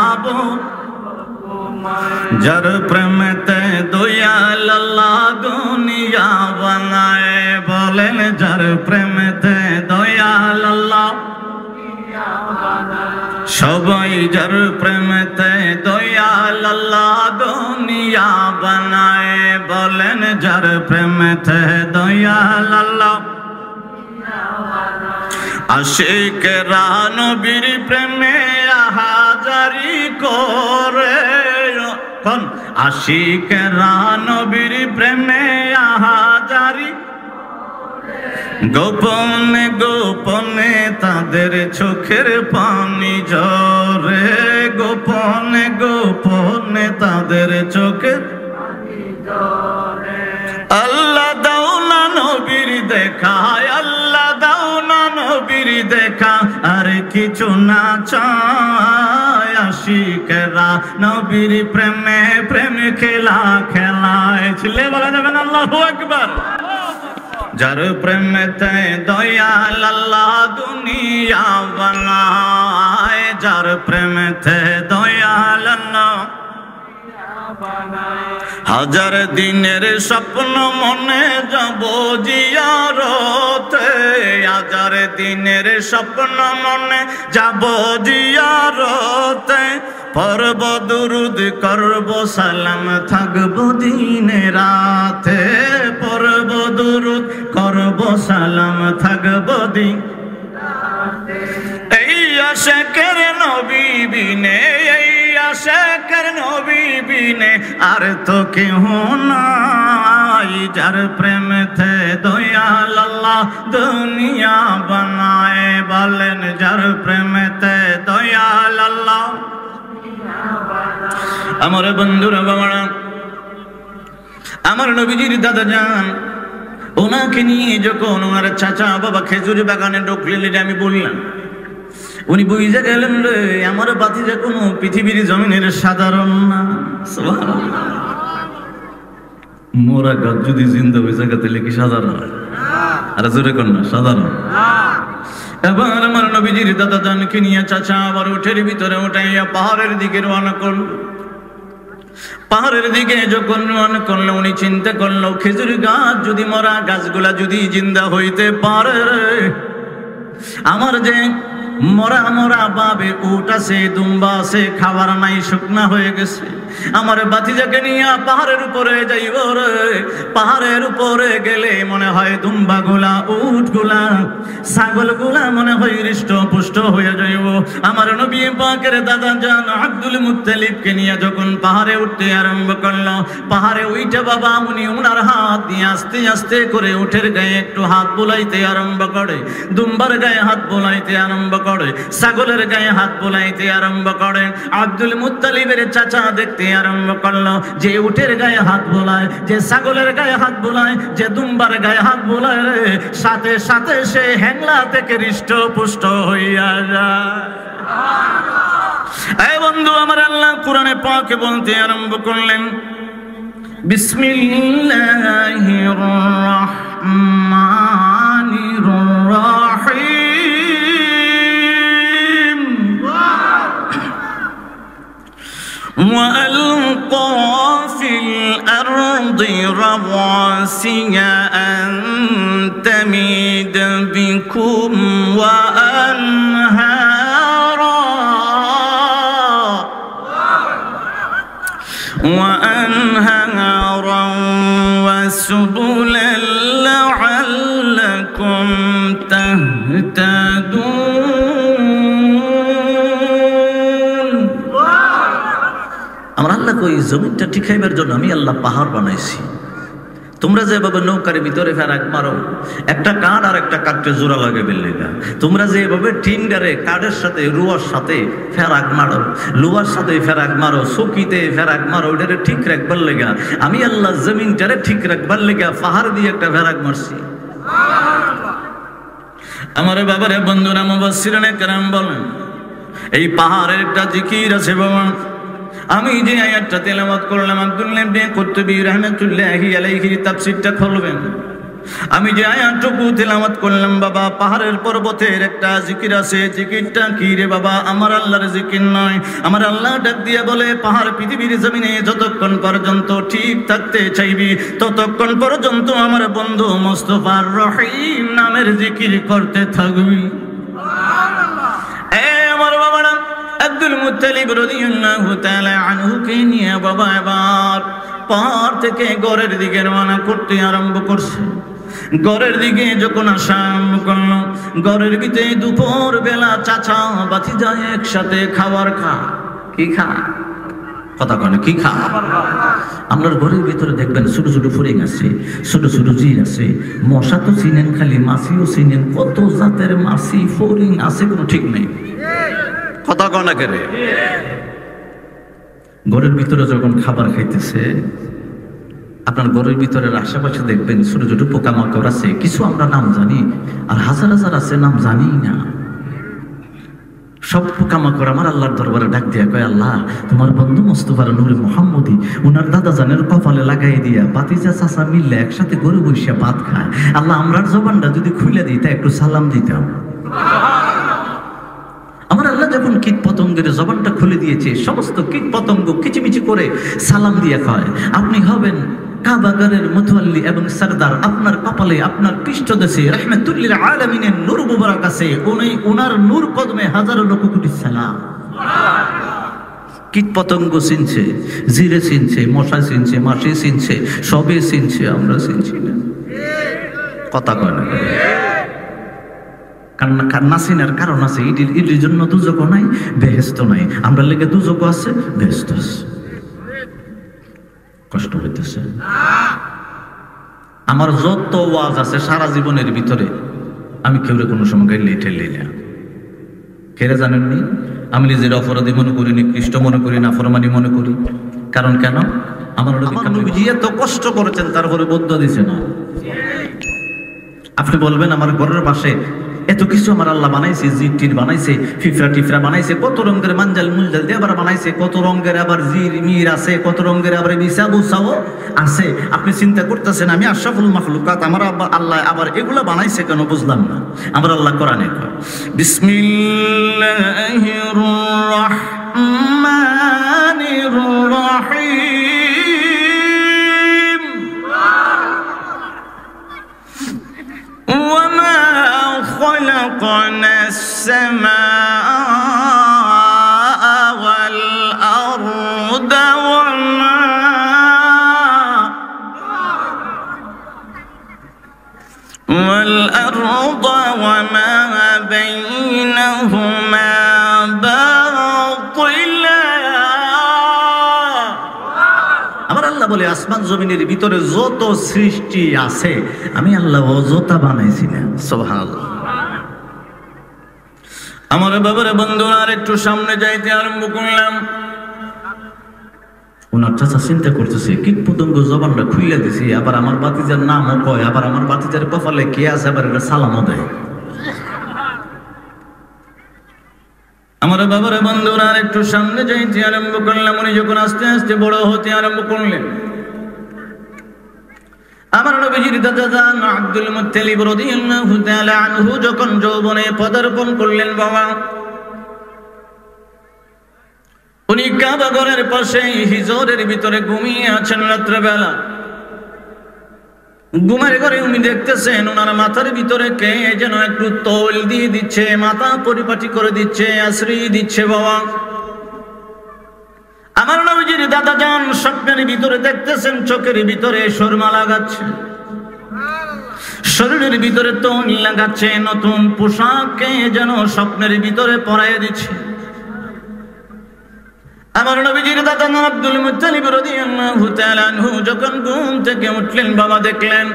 যার প্রেমেতে দয়াল আল্লাহ দুনিয়া বানায়, বলেন যার প্রেমেতে দয়াল আল্লাহ সবাই, যার প্রেমেতে দয়াল আল্লাহ দুনিয়া বানায়, বলেন যার প্রেমেতে দয়াল আল্লাহ। আশিকেরা নবীর প্রেমে হাজারি করে, আশিকেরা নবীর প্রেমে হাজারি, গোপনে গোপনে তাদের চোখের পানি ঝরে, গোপনে গোপনে তাদের চোখের পানি ঝরে। আল্লাহ দাও না নবীর দেখা, আল্লাহ দাও না নবীর দেখা, আর কিছু না চায়। আশিকেরা নবীর প্রেমে প্রেম খেলা খেলায়, ছিলে বলা যাবে না আল্লাহু আকবার। যার প্রেমেতে দয়াল আল্লাহ দুনিয়া বানায়, যার প্রেমেতে দয়াল আল্লাহ হাজার দিনের স্বপ্ন মনে যাব জিয়ারতে, হাজার দিনের স্বপ্ন মনে যাব জিয়ারতে, পড়ব দুরুদ করব সালাম থাকব দিনে রাতে, পড়ব দুরুদ করব সালাম থাকব দিন রাতে। এই আশিকের নবী বিনে, এই আশিকের নবী বিনে আর তো কেহ নাই, যার প্রেমেতে দয়াল আল্লাহ দুনিয়া বানায়, বলেন যার প্রেমেতে দয়াল আল্লাহ। আমার বন্ধুরা বাবারা, আমার নবীজির দাদা যান ওনাকে নিয়ে যখন ওনার চাচা বাবা খেজুর বাগানে ঢুকলেন, আমি বললাম উনি বুঝে গেলেন রে আমার বাতিজা কোনো পৃথিবীর জমিনের সাধারণ না। সুবহানাল্লাহ। মোরা গাছ যদি জিন্দা হয়ে যায় তাহলে কি সাধারণ? আর জোরে কোন না সাধারণ। এবার আমার নবীজির দাদা জানকে নিয়ে চাচা আবার উঠের ভিতরে উঠাইয়া পাহাড়ের দিকে রওনা করল। পাহাড়ের দিকে যখন মনে করলো, উনি চিন্তা করলো খেজুর গাছ যদি মরা, গাছগুলা যদি জিন্দা হইতে পারে, আমার যে মরা মরা বাবে উট আছে, দুম্বা আছে, খাবার নাই, শুকনা হয়ে গেছে, আমার বাতিজাকে নিয়ে পাহাড়ের উপরে যাইব রে। পাহাড়ের উপরে গেলে মনে হয় দুম্বা গুলা, উট গুলা, ছাগল গুলা মনে হয় হৃষ্ট পুষ্ট হয়ে যাইব। আমার নবী পাকের দাদা জান আব্দুল মুত্তালিবকে নিয়ে যখন পাহাড়ে উঠতে আরম্ভ করলো, পাহাড়ে উইটা বাবা উনি উনার হাত দিয়ে আস্তে আস্তে করে উঠের গায়ে একটু হাত বুলাইতে আরম্ভ করে, দুম্বার গায়ে হাত বুলাইতে আরম্ভ করে, ছাগলের গায়ে হাত বুলাইতে আরম্ভ করে। আব্দুল মুত্তালিবের চাচা দেখতে আরম্ভ করলো যে উটের গায়ে হাত বোলায়, যে ছাগলের গায়ে হাত বোলায়, যে দুম্বার গায়ে হাত বোলায় রে, সাথে সাথে সে হ্যাংলা থেকে হৃষ্ট পুষ্ট হইয়া যায়। এই বন্ধু আমার, আল্লাহ কোরআনে পাকে বলতে আরম্ভ করলেন, বিসমিল্লাহির রাহমানির রাহিম, وألقى في الأرض رواسي أن تميد بكم وأنهارا وسبلا لعلكم تهتدون। আমরা আল্লাহ কই জমিনটা ঠিকাইবার জন্য আমি আল্লাহ পাহাড় বানাইছি। তোমরা যেভাবে নৌকার ভিতরে ফেরাক মারো, একটা কাঠ আর একটা কাঠে জোড়া লাগে বেল্লেগা, তোমরা যেভাবে টিন্ডারে কাঠের সাথে রুয়ার সাথে ফেরাক মারো, লুয়ার সাথে ফেরাক মারো, চকিতে ফেরাক মারো, ওটারে ঠিক রাখবার লেগা আমি আল্লাহ জমিনটারে ঠিক রাখবার লেগা পাহাড় দিয়ে একটা ফেরাক মারছি। আমার বাবারে বন্ধুরা মুফাসসিরিনে কেরাম বলেন, এই পাহাড়ের একটা জিকির আছে বাবা। আমি যে আয়াতটা তেলাওয়াত করলাম, আব্দুল্লাহ ইবনে কুতুবী রাহমাতুল্লাহি আলাইহি তাফসীরটা খুলবেন। আমি যে আয়াতটুকু তেলাওয়াত করলাম বাবা, পাহাড়ের পর্বতের একটা জিকির আছে। জিকিরটা কি রে বাবা? আমার আল্লাহর জিকির নয়। আমার আল্লাহ ডাক দিয়ে বলে, পাহাড় পৃথিবীর জমিনে যতক্ষণ পর্যন্ত ঠিক থাকতে চাইবি, ততক্ষণ পর্যন্ত আমার বন্ধু মুস্তাফার রহিম নামের জিকির করতে থাকবি। আমার বাবারা, আব্দুল মুত্তালিব রাদিয়াল্লাহু তাআলা আনহুকে নিয়ে বাবা এবার পাহাড় থেকে গড়ের দিকে রওনা করতে আরম্ভ করছে। গড়ের দিকে যখন আসা আরম্ভ করলো, গড়ের ভিতরে দুপুর বেলা চাচা ভাতিজা একসাথে খাবার খা। কি খা? কথা কয় না, কি খা? আপনার ঘরের ভিতরে দেখবেন ছোট ছোট ফড়িং আছে, ছোট ছোট জির আছে, মশা তো চিনেন, খালি মাছিও চিনেন, কত জাতের মাছি ফড়িং আছে কোনো ঠিক নেই। কথা কয় না কেরে? ঘরের ভিতরে যখন খাবার খাইতেছে, আপনার ঘরের ভিতরের আশেপাশে দেখবেন ছোট ছোট পোকামাকড় আছে, কিছু আমরা নাম জানি আর হাজার হাজার আছে নাম জানি না। সব পোকামাকড় আমার আল্লাহর দরবারে ডাক দিয়া কয়, আল্লাহ তোমার বন্ধু মুস্তাফার নূরে মুহাম্মদী উনার দাদা জানের কপালে লাগাই দিয়া বাতিজা চাচা মিললে একসাথে গরু বসিয়া ভাত খায়, আল্লাহ আমরার জবানটা যদি খুলে দিই তা একটু সালাম দিতাম। আমার আল্লাহ যখন কীট পতঙ্গের জবানটা খুলে দিয়েছে, সমস্ত কীট পতঙ্গ কিচিমিচি করে সালাম দিয়ে কয়, আপনি হবেন কাবাগারের মুতাওয়াল্লি এবং সরদার, আপনার কপালে আপনার পৃষ্ঠদেশে রাহমাতুল্লিল আলামিনের নূর মুবারক আছে, ওনার নূর কদমে হাজারো লক্ষ কোটি সালাম। কীট পতঙ্গ চিনছে, জিরে চিনছে, মশা চিনছে, মাছি চিনছে, সবে চিনছে, আমরা চিনছি না। কথা কয় না? নাসিনার কারণ আছে, এটির জন্য দুজক নাই, বেহেস্ত নাই। আমরা লেগে দুজক আছে, বেহেস্ত আছে। কষ্ট হইতেছে। আমার যত ওয়াজ আছে সারা জীবনের ভিতরে আমি কেউরে কোনো সময় গাইলে ঠেললি না। কেরে জানেননি? আমি নিজের অপরাধী মনে করি, নিকৃষ্ট মনে করি, নাফরমানি মনে করি। কারণ কেন? আমার নবীজি এত কষ্ট করেছেন, তারপরে বদ্ধ দিছে না। আপনি বলবেন আমার ঘরের পাশে এত কিছু আমার আল্লাহ বানাইছে, জির টির বানাইছে, ফিফরা টিফরা বানাইছে, কত রঙের মানজাল মুলজাল দিয়ে আবার বানাইছে, কত রঙের আবার জির মির আছে, কত রঙের আবার বিসা বুসাও আছে। আপনি চিন্তা করতেছেন আমি আশরাফুল মাখলুকাত, আমার আল্লাহ আবার এগুলা বানাইছে কেন? বুঝলাম না। আমার আল্লাহ কোরআনে কয়, বিসমিল্লাহির রাহমানির রাহমানির রাহিম ওয়া মা খালাকনাস সামাআ ওয়াল আরদা والأرض وما بينهما باطلا আমার আল্লাহ বলে আসমান জমিনের ভিতরে যত সৃষ্টি আছে আমি আল্লাহ অযথা বানাইছি না। সুবহানাল্লাহ। আমার বাবার বন্ধুরা আর একটু সামনে যাইতে আরম্ভ করলাম। ওনার চাচা চিন্তা করতেছে কীট পতঙ্গ জবানটা খুইলা দিছি, আবার আমার বাতিজার নামও কয়, আবার আমার বাতিজার কপালে কে আছে, আবার এটা সালামও দেয়। আমার বাবার বন্ধুরা আর একটু সামনে যাইতে আরম্ভ করলাম। উনি যখন আস্তে আস্তে বড় হতে আরম্ভ করলেন, আমার নবীজির দাদা জান আব্দুল মুত্তালিব রাদিয়াল্লাহু তাআলা আনহু যখন যৌবনে পদার্পণ করলেন, বাবা উনি কাবা ঘরের পাশে হিজরের ভিতরে ঘুমিয়ে আছেন। রাত্রেবেলা ঘুমের ঘরে উনি দেখতেছেন ওনার মাথার ভিতরে কে যেন একটু তৈল দিয়ে দিচ্ছে, মাথা পরিপাটি করে দিচ্ছে, আশ্রি দিচ্ছে। বাবা আমার নবীজির দাদা যান স্বপ্নের ভিতরে দেখতেছেন চোখের ভিতরে সুরমা লাগাচ্ছে, শরীরের ভিতরে তৈল লাগাচ্ছে, নতুন পোশাককে যেন স্বপ্নের ভিতরে পরাইয়ে দিচ্ছে। আমার নবীজির দাদা আব্দুল মুত্তালিব রাদিয়াল্লাহু তাআলা আনহু যখন ঘুম থেকে উঠলেন, বাবা দেখলেন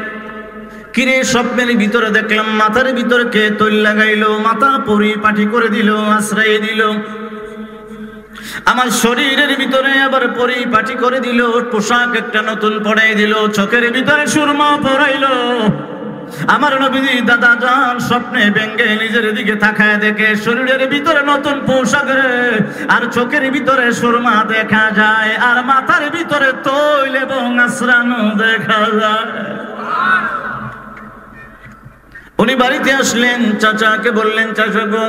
কিরে স্বপ্নের ভিতরে দেখলাম মাথার ভিতরে কে তৈল লাগাইলো, মাথা পরিপাটি করে দিল, আশ্রয় দিল, আমার শরীরের ভিতরে আবার পরিপাটি করে দিল, পোশাক একটা নতুন পরাই দিল, চোখের ভিতরে সুরমা পরাইলো। আমার নবীজি দাদা জান স্বপ্নে ব্যঙ্গে নিজের দিকে তাকায় দেখে শরীরের ভিতরে নতুন পোশাক আর চোখের ভিতরে সুরমা দেখা যায়, আর মাথার ভিতরে তৈল এবং আশ্রানো দেখা যায়। উনি বাড়িতে আসলেন, চাচাকে বললেন, চাচা গো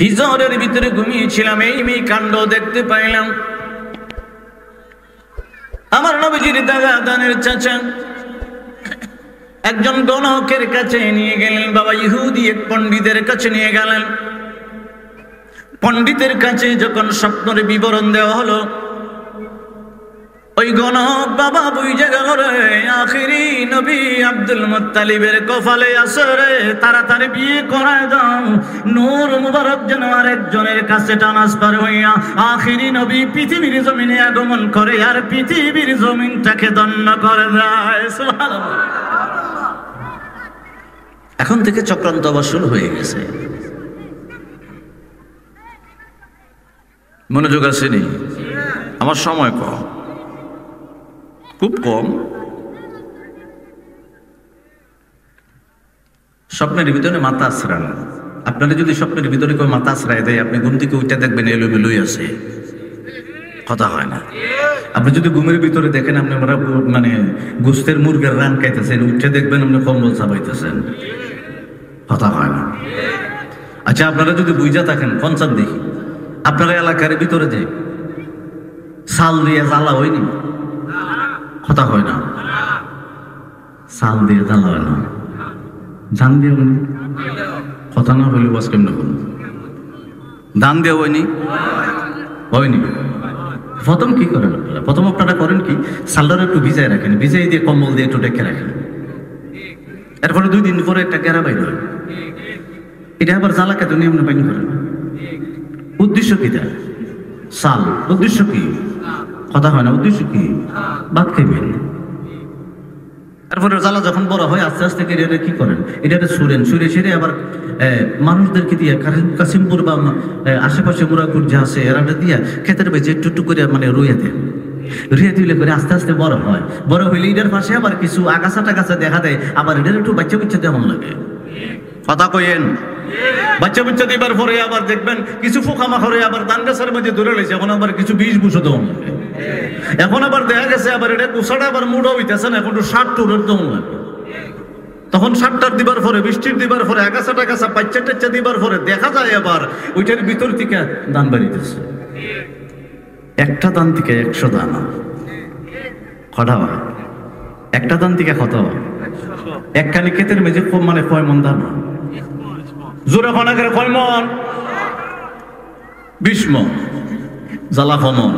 হিজরের ভিতরে ঘুমিয়েছিলাম, এই কাণ্ড দেখতে পাইলাম। আমার নবীজির দাদা দানের চাচা একজন গণকের কাছে নিয়ে গেলেন, বাবা ইহুদি এক পণ্ডিতের কাছে নিয়ে গেলেন। পণ্ডিতের কাছে যখন স্বপ্নের বিবরণ দেওয়া হলো, ওই গণক বাবা বুঝে গেল রে আখিরি নবী আব্দুল মুত্তালিবের কপালে আছে রে, তাড়াতাড়ি বিয়ে করায় দাও, নূর মুবারক যেন আরেকজনের কাছে ট্রান্সফার হইয়া আখিরি নবী পৃথিবীর জমিনে আগমন করে আর পৃথিবীর জমিনটাকে ধন্য করে দেয়। সুবহানাল্লাহ। এখন থেকে চক্রান্ত আবার শুরু হয়ে গেছে। মনোযোগ আসেনি? আমার সময় কম, খুব কম। স্বপ্নের ভিতরে মাথা আশ্রানো, আপনারা যদি স্বপ্নের ভিতরে কেউ মাথা আশ্রায় দেয়, আপনি ঘুম থেকে উঠে দেখবেন এলোমেলোই আছে, কথা হয় না। আপনি যদি ঘুমের ভিতরে দেখেন আপনি মানে গোস্তের মুরগের রান খাইতেছেন, উঠে দেখবেন আপনি কম্বল চাপাইতেছেন, কথা হয় না। আচ্ছা আপনারা যদি বুঝা থাকেন পঞ্চায়েত দেখি আপনার এলাকার ভিতরে যে সাল দিয়ে জ্বালা হয়নি, কথা হয় না, সাল দিয়ে জ্বালা হয় না, জান দিয়ে হয়নি, কথা না হইলে বাস কেমন করুন, দান দিয়ে হয়নি, হয়নি। প্রথম কি করেন আপনারা? প্রথম আপনারা করেন কি, সালটার একটু ভিজাই রাখেন, ভিজাই দিয়ে কম্বল দিয়ে একটু ডেকে রাখেন, এরপরে 2 দিন পরে একটা গেরা বাইর হয়, এটা আবার জ্বালাকে তো নিয়ম বাইন করেন। উদ্দেশ্য কি দেয়? সাল। উদ্দেশ্য কি? কথা হয় না। উদ্দেশ্য কি? ভাত খাইবেন। তারপরে জ্বালা যখন বড় হয় আস্তে আস্তে এটা কি করেন, এটা সুরেন, সুরে সেরে আবার মানুষদেরকে দিয়ে কাসিমপুর বা আশেপাশে মুরাপুর যা আছে এরা দিয়া ক্ষেতের বেঁচে একটু করে মানে রুইয়া দেন, রুইয়া দিলে করে আস্তে আস্তে বড় হয়। বড় হইলে এটার পাশে আবার কিছু আগাছা টাগাছা দেখা দেয়, আবার এটার একটু বাচ্চা বুচ্চা দেওয়া লাগে, কথা কইেন। বাচ্চা বুচ্চা দিবার পরে আবার দেখবেন কিছু পোকামাকড়ে আবার ধান গাছের মধ্যে ধরে লেছে, এখন আবার কিছু বীজ বুঝো দেওয়া লাগে। এখন আবার দেখা গেছে আবার এটা কুসাটা আবার মুড়ো হইতেছে না, এখন একটু 60 টুরের দেওয়া লাগে, তখন 7টার দিবার পরে, বৃষ্টির দিবার পরে, আগাছা টাগাছা বাচ্চা টাচ্চা দিবার পরে দেখা যায় আবার ওইটার ভিতর থেকে দান বাড়িতেছে। একটা দান থেকে 100 দানা কটা হয়? একটা দান থেকে কত? একখানি ক্ষেতের মেঝে মানে কয় মন দানা? জোরে কনা করে কয় মন? 20 মন। জ্বালা কমন,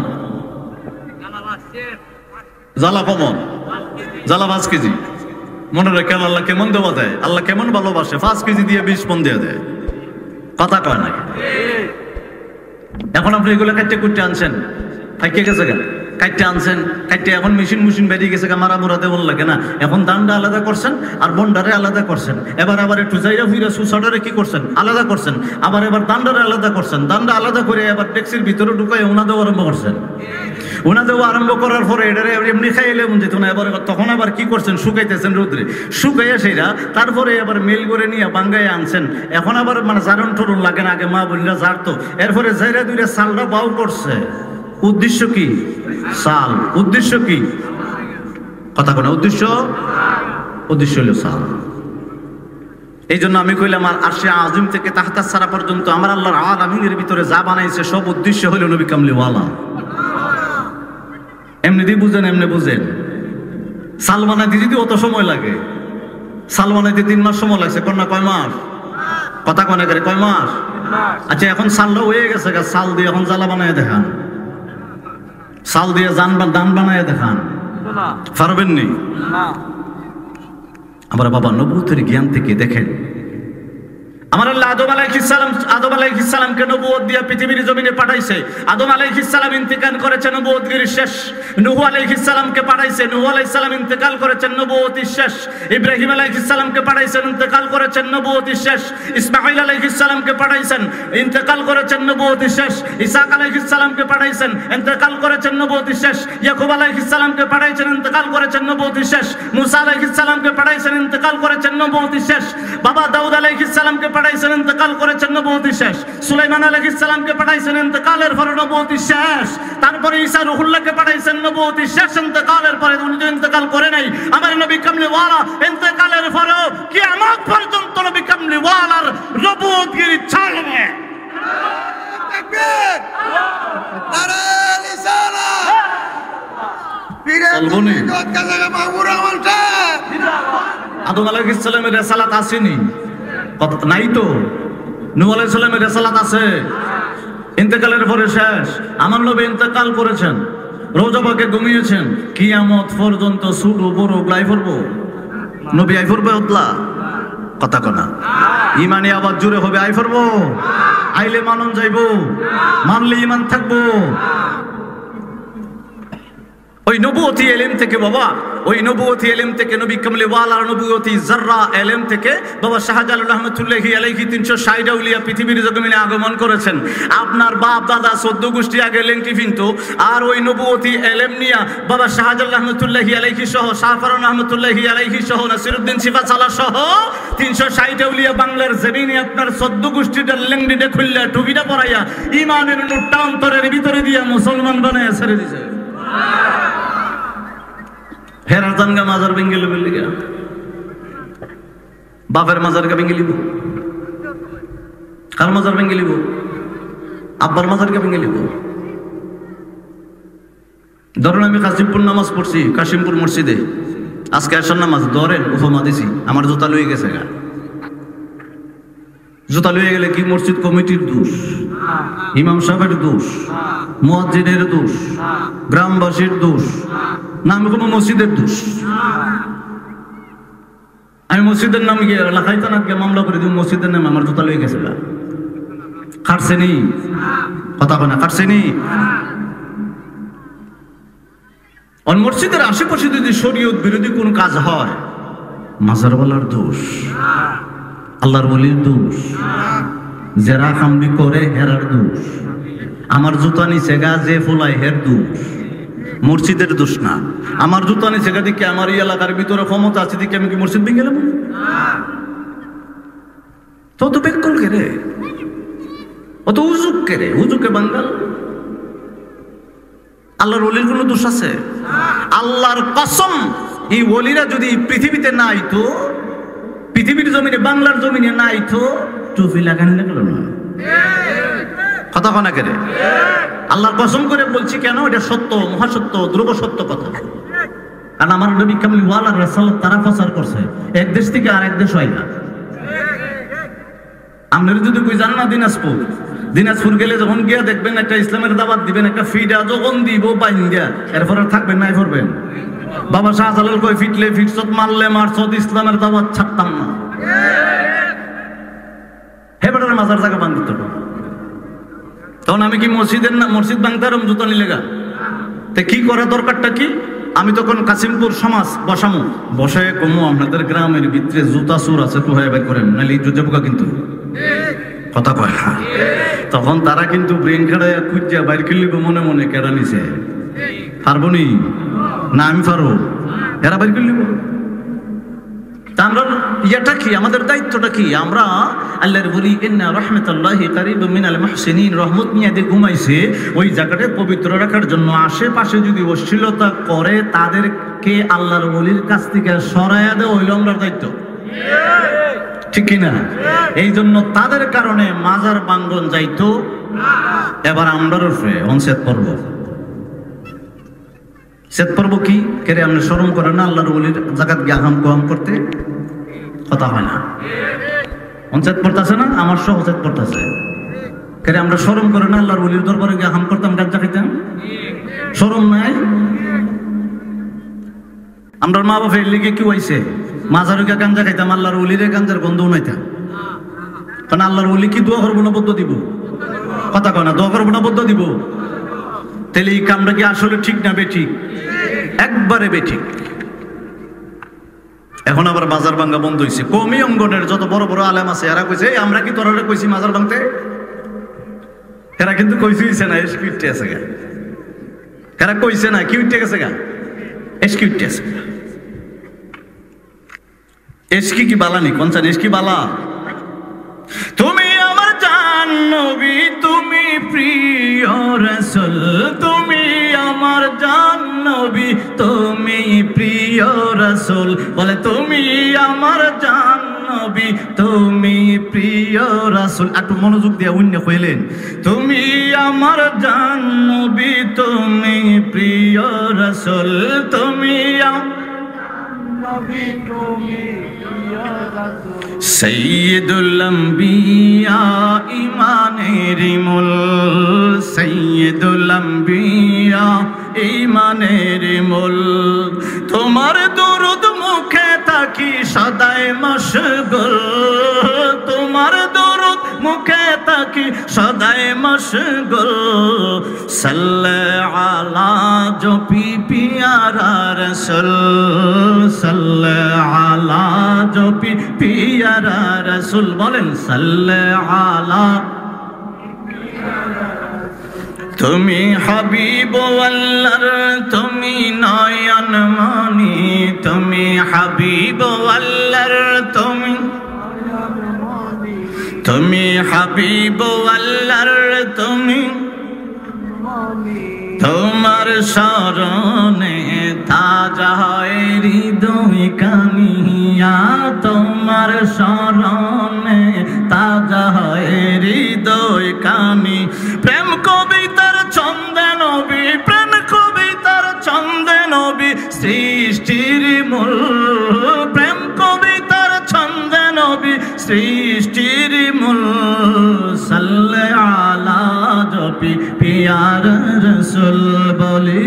জ্বালা কমন, জ্বালা 5 কেজি। মনে রাখে আল্লাহ কেমন দেওয়া দেয়, আল্লাহ কেমন ভালোবাসে। 5 কেজি দিয়ে 20 মন দিয়ে দেয়, কথা কয় নাকি? এখন আপনি এগুলো কাটতে কুটতে আনছেন, খাইতে গেছে গা, কাটতে আনছেন, কাটতে এখন মেশিন বেরিয়ে গেছে গা, মারা মোরা দেওয়ার লাগে না। এখন দানটা আলাদা করছেন আর বন্ডারে আলাদা করছেন। এবার একটু যাইরা ফিরা সুসাডারে কি করছেন? আলাদা করছেন। এবার দান্ডারে আলাদা করছেন। দান্ডা আলাদা করে এবার ট্যাক্সির ভিতরে ঢুকাই উনা দেওয়া আরম্ভ করছেন। উনা দেওয়া আরম্ভ করার পরে এটারে এমনি খাইলে মন যেত না। তখন আবার কি করছেন? শুকাইতেছেন রোদ্রে, শুকাইয়া সেইরা তারপরে আবার মেল করে নিয়ে বাঙ্গায় আনছেন। এখন আবার মানে জারণ টরুন লাগে না, আগে মা বললা জারতো। এরপরে যাইরা দুইটা সালটা বাউ করছে। উদ্দেশ্য কি? সাল। উদ্দেশ্য কি? কথা কোন উদ্দেশ্য? উদ্দেশ্য হলো সাল। এই জন্য আমি কইলাম আরশে আজিম থেকে তাহতা সারা পর্যন্ত আমার আল্লাহর আলামিনের ভিতরে যা বানাইছে সব উদ্দেশ্য হলো নবী কামলিওয়ালা। এমনি দিয়ে বুঝেন, এমনি বুঝেন। সাল বানাইতে যদি অত সময় লাগে, সাল বানাইতে 3 মাস সময় লাগছে, কন্যা কয় মাস? কথা কনে করে কয় মাস? আচ্ছা এখন সালটা হয়ে গেছে, সাল দিয়ে এখন জ্বালা বানায় দেখান, সাল দিয়ে দান বানায় দেখান, পারবেন নি? আমার বাবা নবুয়তের জ্ঞান থেকে দেখেন, আমার আল্লাহ আদম আলাইহিস সালামকে নবুয়ত দিয়ে পৃথিবীর জমিনে পাঠাইছে। আদম আলাইহিস সালাম ইন্তেকাল করেছেন, নবুয়তের শেষ। নূহ আলাইহিস সালামকে পাঠাইছে, নূহ আলাইহিস সালাম ইন্তেকাল করেছেন, নবুয়তের শেষ। ইব্রাহিম আলাইহিস সালামকে পাঠাইছেন, ইন্তেকাল করেছেন, নবুয়তের শেষ। ইসমাঈল আলাইহিস সালামকে পাঠাইছেন, ইন্তেকাল করেছেন, নবুয়তের শেষ। ইসাক আলাইহিস সালামকে পাঠাইছেন, ইন্তেকাল করেছেন, নবুয়তের শেষ। ইয়াকুব আলাইহিস সালামকে পাঠাইছেন, ইন্তেকাল করেছেন, নবুয়তের শেষ। মুসা আলাইহিস সালামকে পাঠাইছেন, ইন্তেকাল করেছেন, নবুয়তের শেষ। বাবা দাউদ আলাইহিস সালামকে পাঠাইছেন, ইন্তেকাল করেছেন, নবুয়তের শেষ। সুলাইমান আলাইহিস সালামকে পাঠাইছেন, ইন্তেকালের পরে নবুয়তের শেষ। তারপরে ঈসা রূহুল্লাহকে পাঠাইছেন, নবুয়তের শেষ। ইন্তেকালের পরে উনি তো ইন্তেকাল করে নাই। আমার নবী কামলিওয়ালা ইন্তেকালের পরেও কিয়ামত পর্যন্ত নবী কামলিওয়ালার নবুয়তগিরি চলবে। তাকবীর, নারে রিসালাত। চলবনি। আদম আলাইহিস সালামের রিসালাত আসেনি, নাই তো। নূহ আলাইহিস সালামের রিসালাত আছে, ইন্তেকালের পরে শেষ। আমার নবী ইন্তেকাল করেছেন, রওজা পাকে ঘুমিয়েছেন, কিয়ামত পর্যন্ত ছোট বড় লাই পড়বো, নবী আই পড়বে ওতলা। কথা কনা ইমানে আবার জোরে হবে, আই পড়বো। আইলে মানন যাইবো, মানলে ইমান থাকবো। ওই নবুয়তি ইলম থেকে বাবা, ওই নবুয়তি ইলম থেকে নবী কামলিওয়ালার নবুয়তি জাররা ইলম থেকে বাবা শাহজালাল রাহমাতুল্লাহি আলাইহি 360 আউলিয়া পৃথিবীর জমিনে আগমন করেছেন। আপনার বাপ দাদা 14 গোষ্ঠী আগে লেংটি ফিনতো, আর ওই নবুয়তি ইলম নিয়া বাবা শাহজালাল রাহমাতুল্লাহি আলাইহি সহ, শাহফারান রাহমাতুল্লাহি আলাইহি সহ, নাসিরউদ্দিন সিফাসালা সহ 360 আউলিয়া বাংলার জমিনে আপনার 14 গোষ্ঠীটা লেংটিটা খুললা টুপিটা পরাইয়া ঈমানের নুটটা অন্তরের ভিতরে দিয়া মুসলমান বানায়া ছেড়ে দিয়েছে। হেরার জানগা মাজার ভেঙ্গে লিব, বাপের মাজারকে ভেঙ্গে লিব, কার মাজার ভেঙ্গে লিব? আব্বার মাজারকে ভেঙ্গে লিব। ধরুন আমি কাশিমপুর নামাজ পড়ছি, কাশিমপুর মসজিদে আজকে আসার নামাজ ধরেন উপমা দিছি, আমার জুতা লয়ে গেছে গা। জুতা লয়ে গেলে কি মসজিদ কমিটির দোষ, ইমাম সাহেবের দোষ, মুয়াজ্জিনের দোষ, গ্রামবাসীর দোষ, না আমি কোনো মসজিদের দোষ? আমি মসজিদের নাম গিয়ে লাখাইতান আজকে মামলা করে দিব, মসজিদের নামে আমার জুতা লয়ে গেছে গা। খাটছেনি? কথা বলে না, খাটছেনি? মসজিদের আশেপাশে যদি শরীয়ত বিরোধী কোন কাজ হয়, মাজারওয়ালার দোষ, আল্লাহর ওলির দোষ, যারা কামবি করে হেরার দোষ। আমার জুতা নিচে গা যে ফোলায় হের দোষ, মসজিদের দোষ না। আমার জুতা নিচে গা দিকে আমার এই এলাকার ভিতরে ক্ষমতা আছে দিকে আমি কি মসজিদ ভেঙে গেলাম? তো বেকল কে রে, অত উজুক কে রে, উজুকে বাঙ্গাল। আল্লাহর ওলির কোন দোষ আছে? আল্লাহর কসম, এই ওলিরা যদি পৃথিবীতে নাই তো পৃথিবীর জমিনে, বাংলার জমিনে নাই তো টুপি লাগানি লাগলো না। কথা কনা কেন? আল্লাহর কসম করে বলছি, কেন? এটা সত্য, মহাসত্য, ধ্রুব সত্য কথা। কারণ আমার নবী কামলি ওয়ালা রাসূল তারা প্রচার করছে, এক দেশ থেকে আর এক দেশ হয় না। আপনারা যদি কই জান না দিনাজপুর গেলে যখন গিয়া দেখবেন একটা ইসলামের দাওয়াত দিবেন, একটা ফিডা যখন দিব বাইন্দা, এরপরে থাকবেন নাই করবেন। বাবা শাহজালাল কই ফিটলে ফিটছত, মারলে মারছত, ইসলামের দাওয়াত ছাড়তাম না। হে বেটার মাজার জায়গা বান্ধত, তখন আমি কি মসজিদের না মসজিদ বাংতারম জুতা নিলেগা? তে কি করা দরকারটা কি? আমি তখন কাসিমপুর সমাজ বসামু, বসে কমু আপনাদের গ্রামের ভিতরে জুতা সুর আছে তো হয়ে বের করেন, নাহলে জুতে পোকা কিন্তু কথা কয়। তখন তারা কিন্তু ব্রেন খেড়ে খুঁজা বাইর কিনলিব মনে মনে, কেডা নিছে পারবো নি না আমি পারবো, এরা বাইর কিনলিব। তা আমরা ইয়েটা কি, আমাদের দায়িত্বটা কি? আমরা আল্লাহর বলি ইন্না রাহমাতুল্লাহি কারীবুম মিনাল মুহসিনিন, রহমত নিয়ে যে ঘুমাইছে ওই জায়গাটা পবিত্র রাখার জন্য আশেপাশে যদি অশ্লীলতা করে তাদেরকে আল্লাহর ওলির কাছ থেকে সরাইয়া দেওয়া হইল আমরা দায়িত্ব, ঠিক কিনা? এই জন্য তাদের কারণে মাজার বাঙ্গন যাইতো। এবার আমরার উপরে অনসেট পর্ব, সেট পর্ব কি কেরে? আপনি শরম করেন না আল্লাহর ওলির জাকাত গিয়ে আহাম কম করতে? কথা হয় না। অনসেট পড়তেছে না, আমার সহ সেট পড়তেছে কেরে? আমরা শরম করে না আল্লাহর ওলির দরবারে গিয়ে আহাম করতাম, গাঁজা খাইতাম? শরম নাই? আমরা মা বাপের লিগে কি হয়েছে? মাজারে গিয়ে গাঁজা খাইতাম, আল্লাহর ওলিরে গাঁজার গন্ধ উনাইতাম। কারণ আল্লাহর ওলি কি দোয়া করবো না বদ্ধ দিব? কথা কয় না, দোয়া করবো না বদ্ধ দিব? তাহলে এই কামটা কি আসলে ঠিক না বেঠিক? একবারে বেঠিক। এখন আবার বাজার ভাঙ্গা বন্ধ হয়েছে। কমি অঙ্গনের যত বড় বড় আলেম আছে এরা কইছে আমরা কি তোরা কইছি মাজার ভাঙতে? এরা কিন্তু কইছে না, এসকিউটে আছে গা। এরা কইছে না, কিউটে গেছে গা, এসকিউটে আছে। এসকি কি বালানি? কোন চান এসকি বালা? তুমি আমার জান নবী, তুমি প্রিয় রাসূল, তুমি আমার জান নবী, তুমি প্রিয় রাসূল। বলে তুমি আমার জান নবী, তুমি প্রিয় রাসূল। একটু মনোযোগ দিয়ে অন্য কইলেন, তুমি আমার জান নবী, তুমি প্রিয় রাসূল, তুমি সৈয়দুল আম্বিয়া ইমানের মূল, সৈয়দুল আম্বিয়া ইমানের মূল। তোমার দরুদ মুখে থাকি সদাই মশগুল, তোমার দরুদ মুখে থাকি সদাই মশগুল। সাল্লাল্লাহু আলা জপি পিয়ারা রাসূল, সাল্লাল্লাহু আলা জপি পিয়ারা রাসূল। বলেন সাল্লাল্লাহু আলা। তুমি হাবিব আল্লাহর, তুমি নয়ন মনি, তুমি হাবিব আল্লাহর, তুমি হাবিব আল্লাহর, তুমি তোমার শরণে তাজা হয় হৃদয় কানিয়া, তোমার শরণে তাজা হয় হৃদয় কানি। প্রেম কবিতার ছন্দে নবী, প্রেম কবিতার ছন্দে নবী সৃষ্টির মূল, প্রেম কবিতার ছন্দে নবী সৃষ্টির মূল। সাল্লাল্লাহু আলা জপি পিয়ার রাসূল, বলি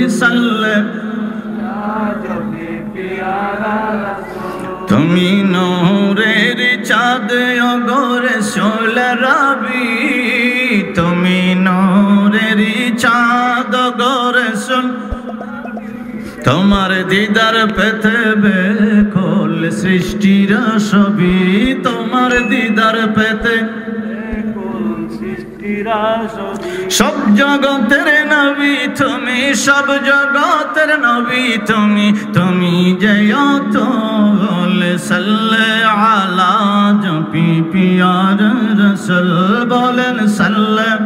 তুমি নূরের চাঁদ অগরে সোলা রাবি, তুমি নূরের চাঁদ অগরে সোল। তোমার দিদার পেতে বেকল সৃষ্টির সবই, তোমার দিদার পেতে সব জগতের নবী তুমি, সব জগতের নবী তুমি, তুমি জয়ত সাল্লাল্লাহু আলা জপি পিয়ার রাসূল। বলেন সাল্লাল্লাহু।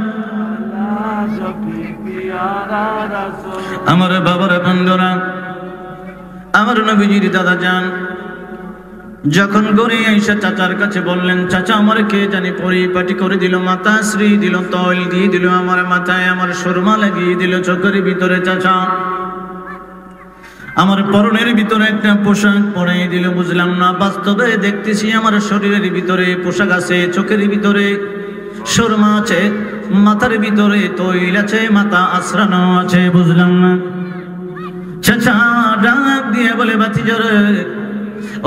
আমার বাবার বন্ধুরা, আমার নবীজির দাদা যান যখন গড়ে আইসা চাচার কাছে বললেন, চাচা আমার কে জানি পরিপাটি করে দিল, মাথা শ্রী দিল, তৈল দিয়ে দিল আমার মাথায়, আমার সুরমা লাগিয়ে দিল চোখের ভিতরে, চাচা আমার পরনের ভিতরে একটা পোশাক পরাই দিল। বুঝলাম না, বাস্তবে দেখতেছি আমার শরীরের ভিতরে পোশাক আছে, চোখের ভিতরে সুরমা আছে, মাথার ভিতরে তৈল আছে, মাথা আশ্রানো আছে। বুঝলাম না। চাচা ডাক দিয়ে বলে, ভাতিজারে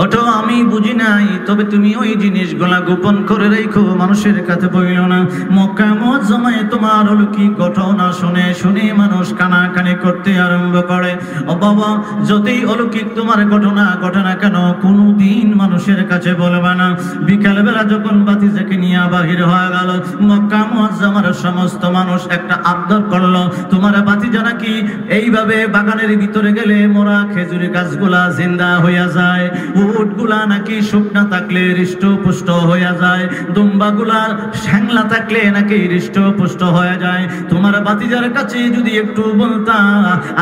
ওঠো, আমি বুঝি নাই, তবে তুমি ওই জিনিসগুলা গোপন করে রেখো, মানুষের কাছে বইল না। মক্কা মুআজ্জামায় তোমার অলৌকিক ঘটনা শুনে শুনে মানুষ কানাকানি করতে আরম্ভ করে। ও বাবা, যতই অলৌকিক তোমার ঘটনা ঘটে না কেন, কোনোদিন মানুষের কাছে বলবে না। বিকালবেলা যখন বাতিজাকে নিয়ে বাহির হয়ে গেল, মক্কা মুআজ্জামার সমস্ত মানুষ একটা আবদার করলো, তোমার বাতিজা নাকি এইভাবে বাগানের ভিতরে গেলে মোরা খেজুর গাছগুলা জিন্দা হইয়া যায়, উটগুলা নাকি শুকনা থাকলে হৃষ্টপুষ্ট হয়ে যায়, দুম্বাগুলা শ্যাংলা থাকলে নাকি হৃষ্টপুষ্ট হয়ে যায়। তোমার বাতিজার কাছে যদি একটু বলতা,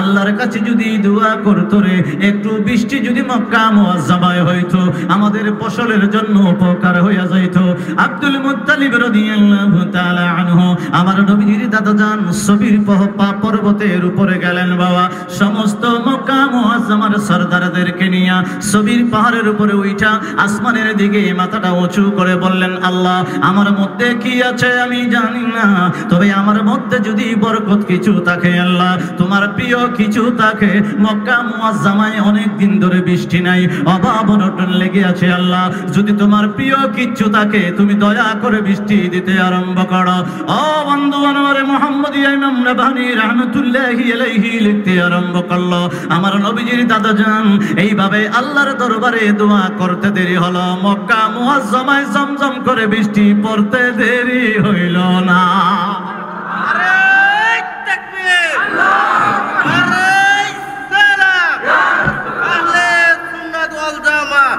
আল্লাহর কাছে যদি দোয়া করতো রে, একটু বৃষ্টি যদি মক্কা মুআজ্জামায় হইতো, আমাদের ফসলের জন্য উপকার হইয়া যাইতো। আব্দুল মুত্তালিব রাদিয়াল্লাহু তাআলা আনহু আমার নবীর দাদাজান সবির পর্বতের উপরে গেলেন। বাবা, সমস্ত মক্কা মুআজ্জামার সরদারদেরকে নিয়ে সবির পাহাড়ের উপরে উঠা আসমানের দিকে মাথাটা উঁচু করে বললেন, আল্লাহ আমার মধ্যে কি আছে আমি জানি না, তবে আমার মধ্যে যদি বরকত কিছু থাকে, আল্লাহ তোমার প্রিয় কিছু থাকে, মক্কা মুআজ্জামায় অনেক দিন ধরে বৃষ্টি নাই, অভাব অনটন লেগে আছে, আল্লাহ যদি তোমার প্রিয় কিছু থাকে তুমি দয়া করে বৃষ্টি দিতে আরম্ভ করো। ও বন্ধু আনোয়ারে মুহাম্মদিয়া ইমাম রাব্বানী রাহমাতুল্লাহি আলাইহি লিখতে আরম্ভ করলো, আমার নবীজির দাদাজান এইভাবে আল্লাহর দরবারে দোয়া করতে দেরি হলো, মক্কা মুআজ্জামায় জমজম করে বৃষ্টি পড়তে দেরি হইল না। আরে তাকবীর, আরে সালাম, আহলে সুন্নাত ওয়াল জামাত।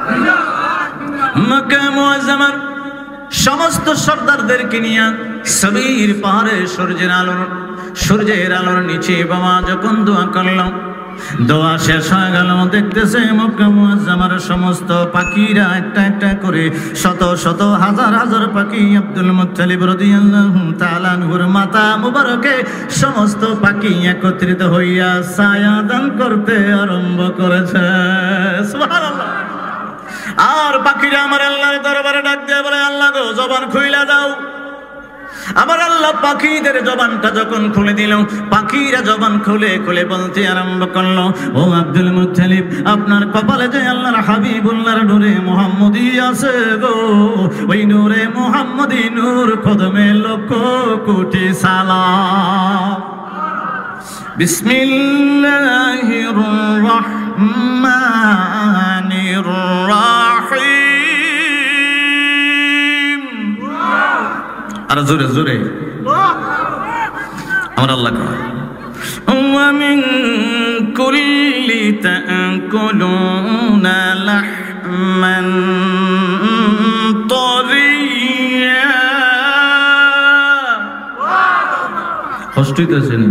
মক্কা মুআজ্জামার সমস্ত সর্দারদেরকে নিয়ে সবির পাহাড়ে সূর্যের আলোর নিচে বাবা যখন দোয়া করলাম, দোয়া শেষ হয়ে গেল, দেখতেছে মক্কা মুআজ্জামার সমস্ত পাখিরা একটা একটা করে শত শত হাজার হাজার পাখি আব্দুল মুত্তালিব রাদিয়াল্লাহু তাআলা আনহুর মাথা মুবারকে সমস্ত পাখি একত্রিত হইয়া ছায়া দান করতে আরম্ভ করেছে। সুবহানাল্লাহ। আর পাখিরা আমার আল্লাহর দরবারে ডাক দিয়ে বলে, আল্লাহ গো জবান খুইলা দাও। আমার আল্লাহ পাখিদের জবানটা যখন খুলে দিল, পাখিরা জবান খুলে খুলে বলতে আরম্ভ করলো, ও আব্দুল মুত্তালিব আপনার কপালে যে আল্লাহর হাবিবুল্লাহর নূরে মুহাম্মদী আছে গো, ওই নূরে মুহাম্মদী নূর কদমে লক্ষ কোটি সালাম। বিসমিল্লাহির রহমানির রহিম। আর জোরে জোরে আমার আল্লাহ কয়, ওয়া মিন কুল্লি তাকুলুনা লাহমান তারিয়া। কষ্ট হইতেছে না?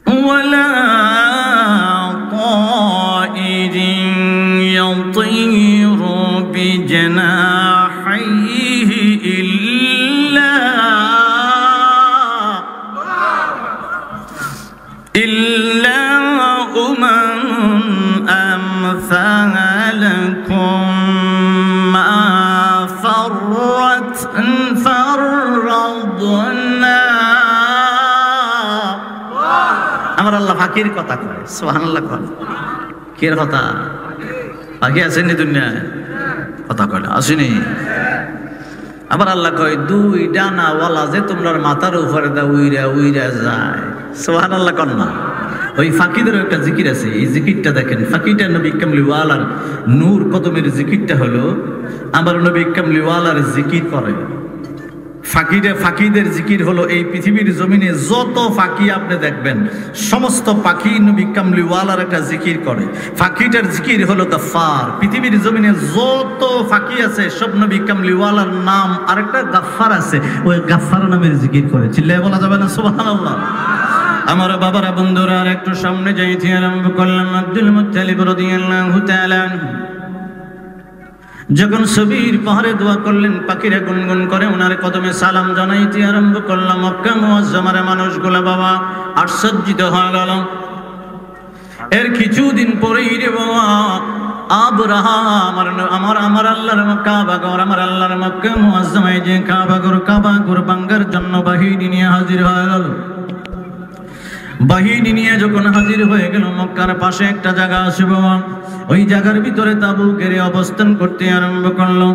ওয়ালা তাইরিন ইয়াতিরু বিজনাহিহি ইল্লা উমামুন আমসালাকুম মা ফাররাদনা। আমার আল্লাহ পাখির কথা কয়, সুবহানাল্লাহ কয়। কির কথা? পাখি আসেনি দুনিয়ায়? কথা কয় না, আসেনি। আবার আল্লাহ কয়, দুই ডানাওয়ালা যে তোমরা মাথার উপরে দা উইরা উইরা যায়। সুবহানাল্লাহ কন না? ওই ফাকিদেরও একটা জিকির আছে, এই জিকিরটা দেখেন। ফাকিটা নবী কামলিওয়ালার নূর কদমের জিকিরটা হলো, আমার নবী কামলিওয়ালার জিকির করে। ফাকিদের জিকির হলো, এই পৃথিবীর জমিনে যত ফাঁকি আপনি দেখবেন সমস্ত পাখি নবী কামলিওয়ালার একটা জিকির করে। ফাঁকিটার জিকির হলো গাফফার। পৃথিবীর জমিনে যত ফাঁকি আছে সব নবী কামলিওয়ালার নাম আরেকটা গাফফার আছে, ওই গাফফার নামের জিকির করে। চিল্লায় বলা যাবে না সুবহানাল্লাহ? আমার বাবারা বন্ধুরা আর একটু সামনে যাইতে আরম্ভ করলাম। আব্দুল মুত্তালিব রাদিয়াল্লাহু তাআলা যখন সবির পাহাড়ে দোয়া করলেন, পাখিরা গুনগুন করে ওনার কদমে সালাম জানাইতে আরম্ভ করলাম। মক্কা মুআজ্জামার মানুষগুলো বাবা আশ্চর্যিত হয়ে গেল। এর কিছুদিন পরেই রে বাবা আবরাহা আমার আল্লাহর কাবাঘর, আমার আল্লাহর মক্কা মুআজ্জামায় যে কাবাঘর ভাঙার জন্য বাহিনী নিয়ে হাজির হয়ে গেল। বাহিনী নিয়ে যখন হাজির হয়ে গেল, মক্কার পাশে একটা জায়গা আছে বাবা, ওই জায়গার ভিতরে তাবু ঘিরে অবস্থান করতে আরম্ভ করলো।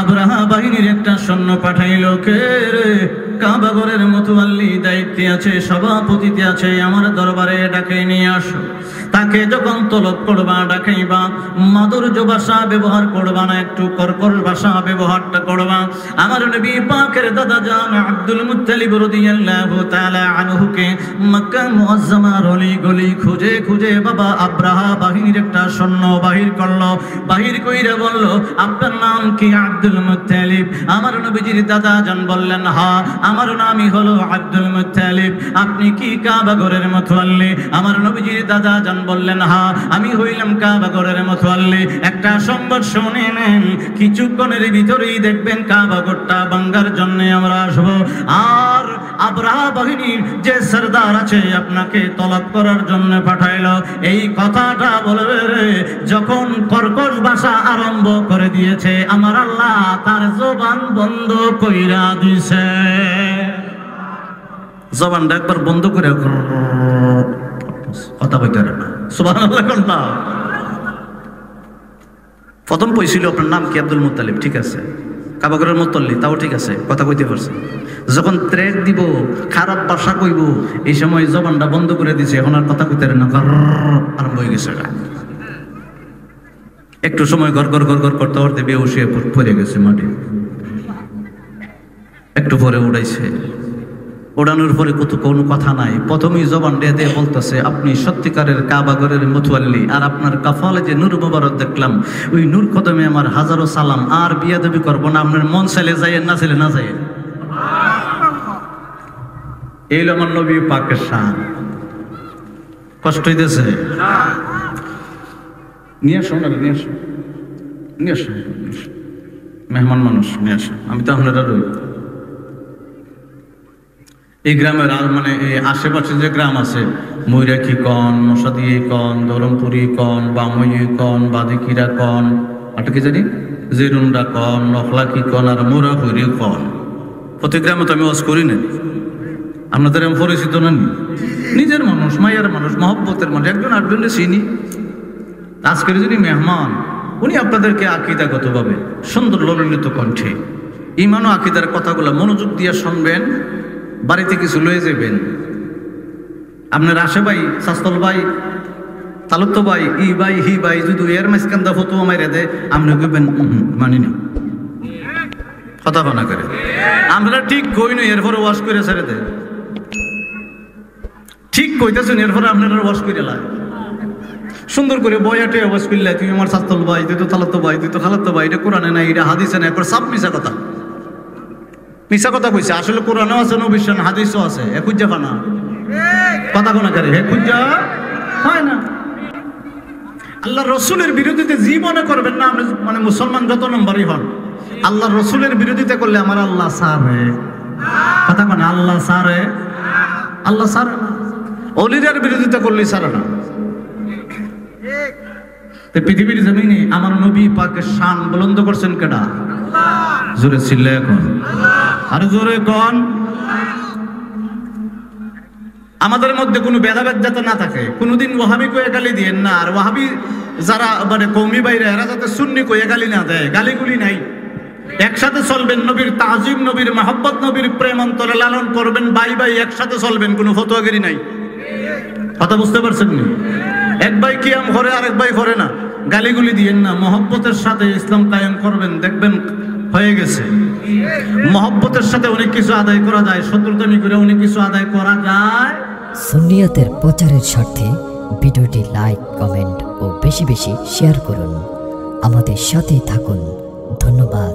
আবরাহা বাহিনীর একটা সৈন্য পাঠাইল। কে রে? কাবাঘরের মুতাওয়াল্লি দায়িত্বে আছে, সভাপতিতে আছে, আমার দরবারে ডাকে নিয়ে আসো। তাকে যখন তলব করবা, ডাকাইবা, মাধুর্য ভাষা ব্যবহার করবা না, একটু কর্কশ ভাষা ব্যবহারটা করবা। আমার নবী পাকের দাদা জান আব্দুল মুত্তালিব রাদিয়াল্লাহু তাআলা আনহুকে মক্কা মুআজ্জামার অলি গলি খুঁজে খুঁজে বাবা আবরাহা বাহিনীর একটা সৈন্য বাহির করলো। বাহির কইরা বলল, আপনার নাম কি? Abdul Muttalib. আমার নবীজির দাদা জান বললেন, হ্যাঁ আমার নামই হলো আব্দুল মুত্তালিব। আপনি কি কাবাঘরের মুতাওয়াল্লি? আমার নবীজির দাদা জান বললেন, হ্যাঁ আমি হইলাম কাবাঘরের মুতাওয়াল্লি। একটা সংবাদ শুনে নেন, কিছুক্ষণের ভিতরেই দেখবেন কাবাঘরটা ভাঙার জন্য আমরা আসব। আর আবরাহা বাহিনীর যে সরদার আছে আপনাকে তলব করার জন্য পাঠাইলো। এই কথাটা বলবে রে, যখন কর্কশ ভাষা আরম্ভ করে দিয়েছে, আমার আল্লাহ তার জবান বন্ধ কইরা দিছে। জবানটা একবার বন্ধ করে কথা বলতে পারে না। সুবহানাল্লাহ। প্রথম কইছিল আপনার নাম কি? Abdul Muttalib. ঠিক আছে, কাবাঘরের মুতাওয়াল্লি, তাও ঠিক আছে, কথা কইতে পারছে। যখন ত্রেক দিব, খারাপ ভাষা কইব, এই সময় জবানটা বন্ধ করে দিছে, এখন আর কথা কইতে পারে না, আরম্ভ হয়ে গেছে। একটু সময় গড় গড় গড় গড় করতে করতে বেহুশ হয়ে পড়ে গেছে মাটি। একটু পরে উড়াইছে, ওড়ানোর পরে কোনো কথা নাই। প্রথমেই জবান দিয়ে বলতেছে, আপনি সত্যিকারের কাবাঘরের মুতাওয়াল্লি, আর আপনার কপালে যে নূর মুবারক দেখলাম, ওই নূর কদমে আমার হাজারো সালাম। আর বিয়াদবি করবো না, আপনার মন চাইলে যাইয়েন, না চাইলে না যাইয়েন। এই আমার নবী পাকের শান। কষ্ট হইতেছে? নিয়ে আসো না, নিয়ে আসো, নিয়ে আসো, মেহমান মানুষ নিয়ে আসো। আমি তো আপনারা রই এই গ্রামের, আর মানে এই আশেপাশে যে গ্রাম আছে, ময়ূরাখি কন, মশাদিয়ে কন, ধরমপুরি কন, বামই কন, বাদিকিরা কন, আর কি জানি জেরুন্ডা কন, নখলাকি কন, আর মোরাপুরি কন। প্রতি গ্রামে তো আমি ওয়াজ করি না। আপনাদের আমি পরিচিত না, নিজের মানুষ, মায়ের মানুষ, মহব্বতের মানুষ, একজন আরেকজনকে চিনি। আজকের যিনি মেহমান, উনি আপনাদেরকে আকীদাগতভাবে সুন্দর ললিত কণ্ঠে ঈমান ও আকীদার কথাগুলো মনোযোগ দিয়ে শুনবেন, বাড়িতে কিছু লয়ে যাবেন। আপনার আশে ভাই, শাস্তল ভাই, তালুক ভাই, ই ভাই, হি ভাই যদি এর মাঝখানটা ফতুয়া মাইরে দেয়, আপনি কইবেন মানি না, কথা বানা করে। আমরা ঠিক কই না, এরপরে ওয়াশ করে ছেড়ে দেয়। ঠিক কইতেছেন, এরপরে আপনারা ওয়াশ করে লাগে সুন্দর করে বয়াটে ওয়াশ করলে, তুমি আমার শাস্তল ভাই, তুই তো তালুক ভাই, তুই তো খালাতো ভাই, এটা কোরআনে নাই, এটা হাদিসে নাই, এরপর সব মিশা কথা। মিশা কথা কইছে, আসলে কোরআনেও আছে, নবীর হাদিসও আছে। এ খুঁজা পানা কথা কোনা করে, হে খুঁজা হয় না। আল্লাহ রসুলের বিরোধিতা জীবনে করবেন না। আপনি মানে মুসলমান যত নম্বরই হন, আল্লাহ রসুলের বিরোধিতা করলে আমার আল্লাহ সারে, কথা কোনা, আল্লাহ সারে, আল্লাহ সারে না। অলিদের বিরোধিতা করলে সারে না। পৃথিবীর জমিনে আমার নবী পাকের শান বুলন্দ করছেন কেডা? জোরে ছিল এখন, আর জোরে কন। আমাদের মধ্যে কোনো ভেদাভেদ যাতে না থাকে। কোনোদিন ওয়াহাবি কয়ে গালি দিয়েন না, আর ওয়াহাবি যারা মানে কওমি বাইরে, এরা যাতে সুন্নি কয়ে গালি না দেয়। গালিগুলি নাই, একসাথে চলবেন। নবীর তাজিম, নবীর মহব্বত, নবীর প্রেম অন্তরে লালন করবেন। বাই বাই একসাথে চলবেন, কোনো ফতোয়াগিরি নাই। কথা বুঝতে পারছেন নি? এক ভাই কিয়াম করে, আরেক ভাই করে না। গালিগুলি দিয়েন না, মহব্বতের সাথে ইসলাম কায়েম করবেন, দেখবেন হয়ে গেছে। মহব্বতের সাথে অনেক কিছু আদায় করা যায়, শত্রুতামি করে অনেক কিছু আদায় করা যায়। সুন্নিয়তের প্রচারের স্বার্থে ভিডিওটি লাইক, কমেন্ট ও বেশি বেশি শেয়ার করুন। আমাদের সাথে থাকুন। ধন্যবাদ।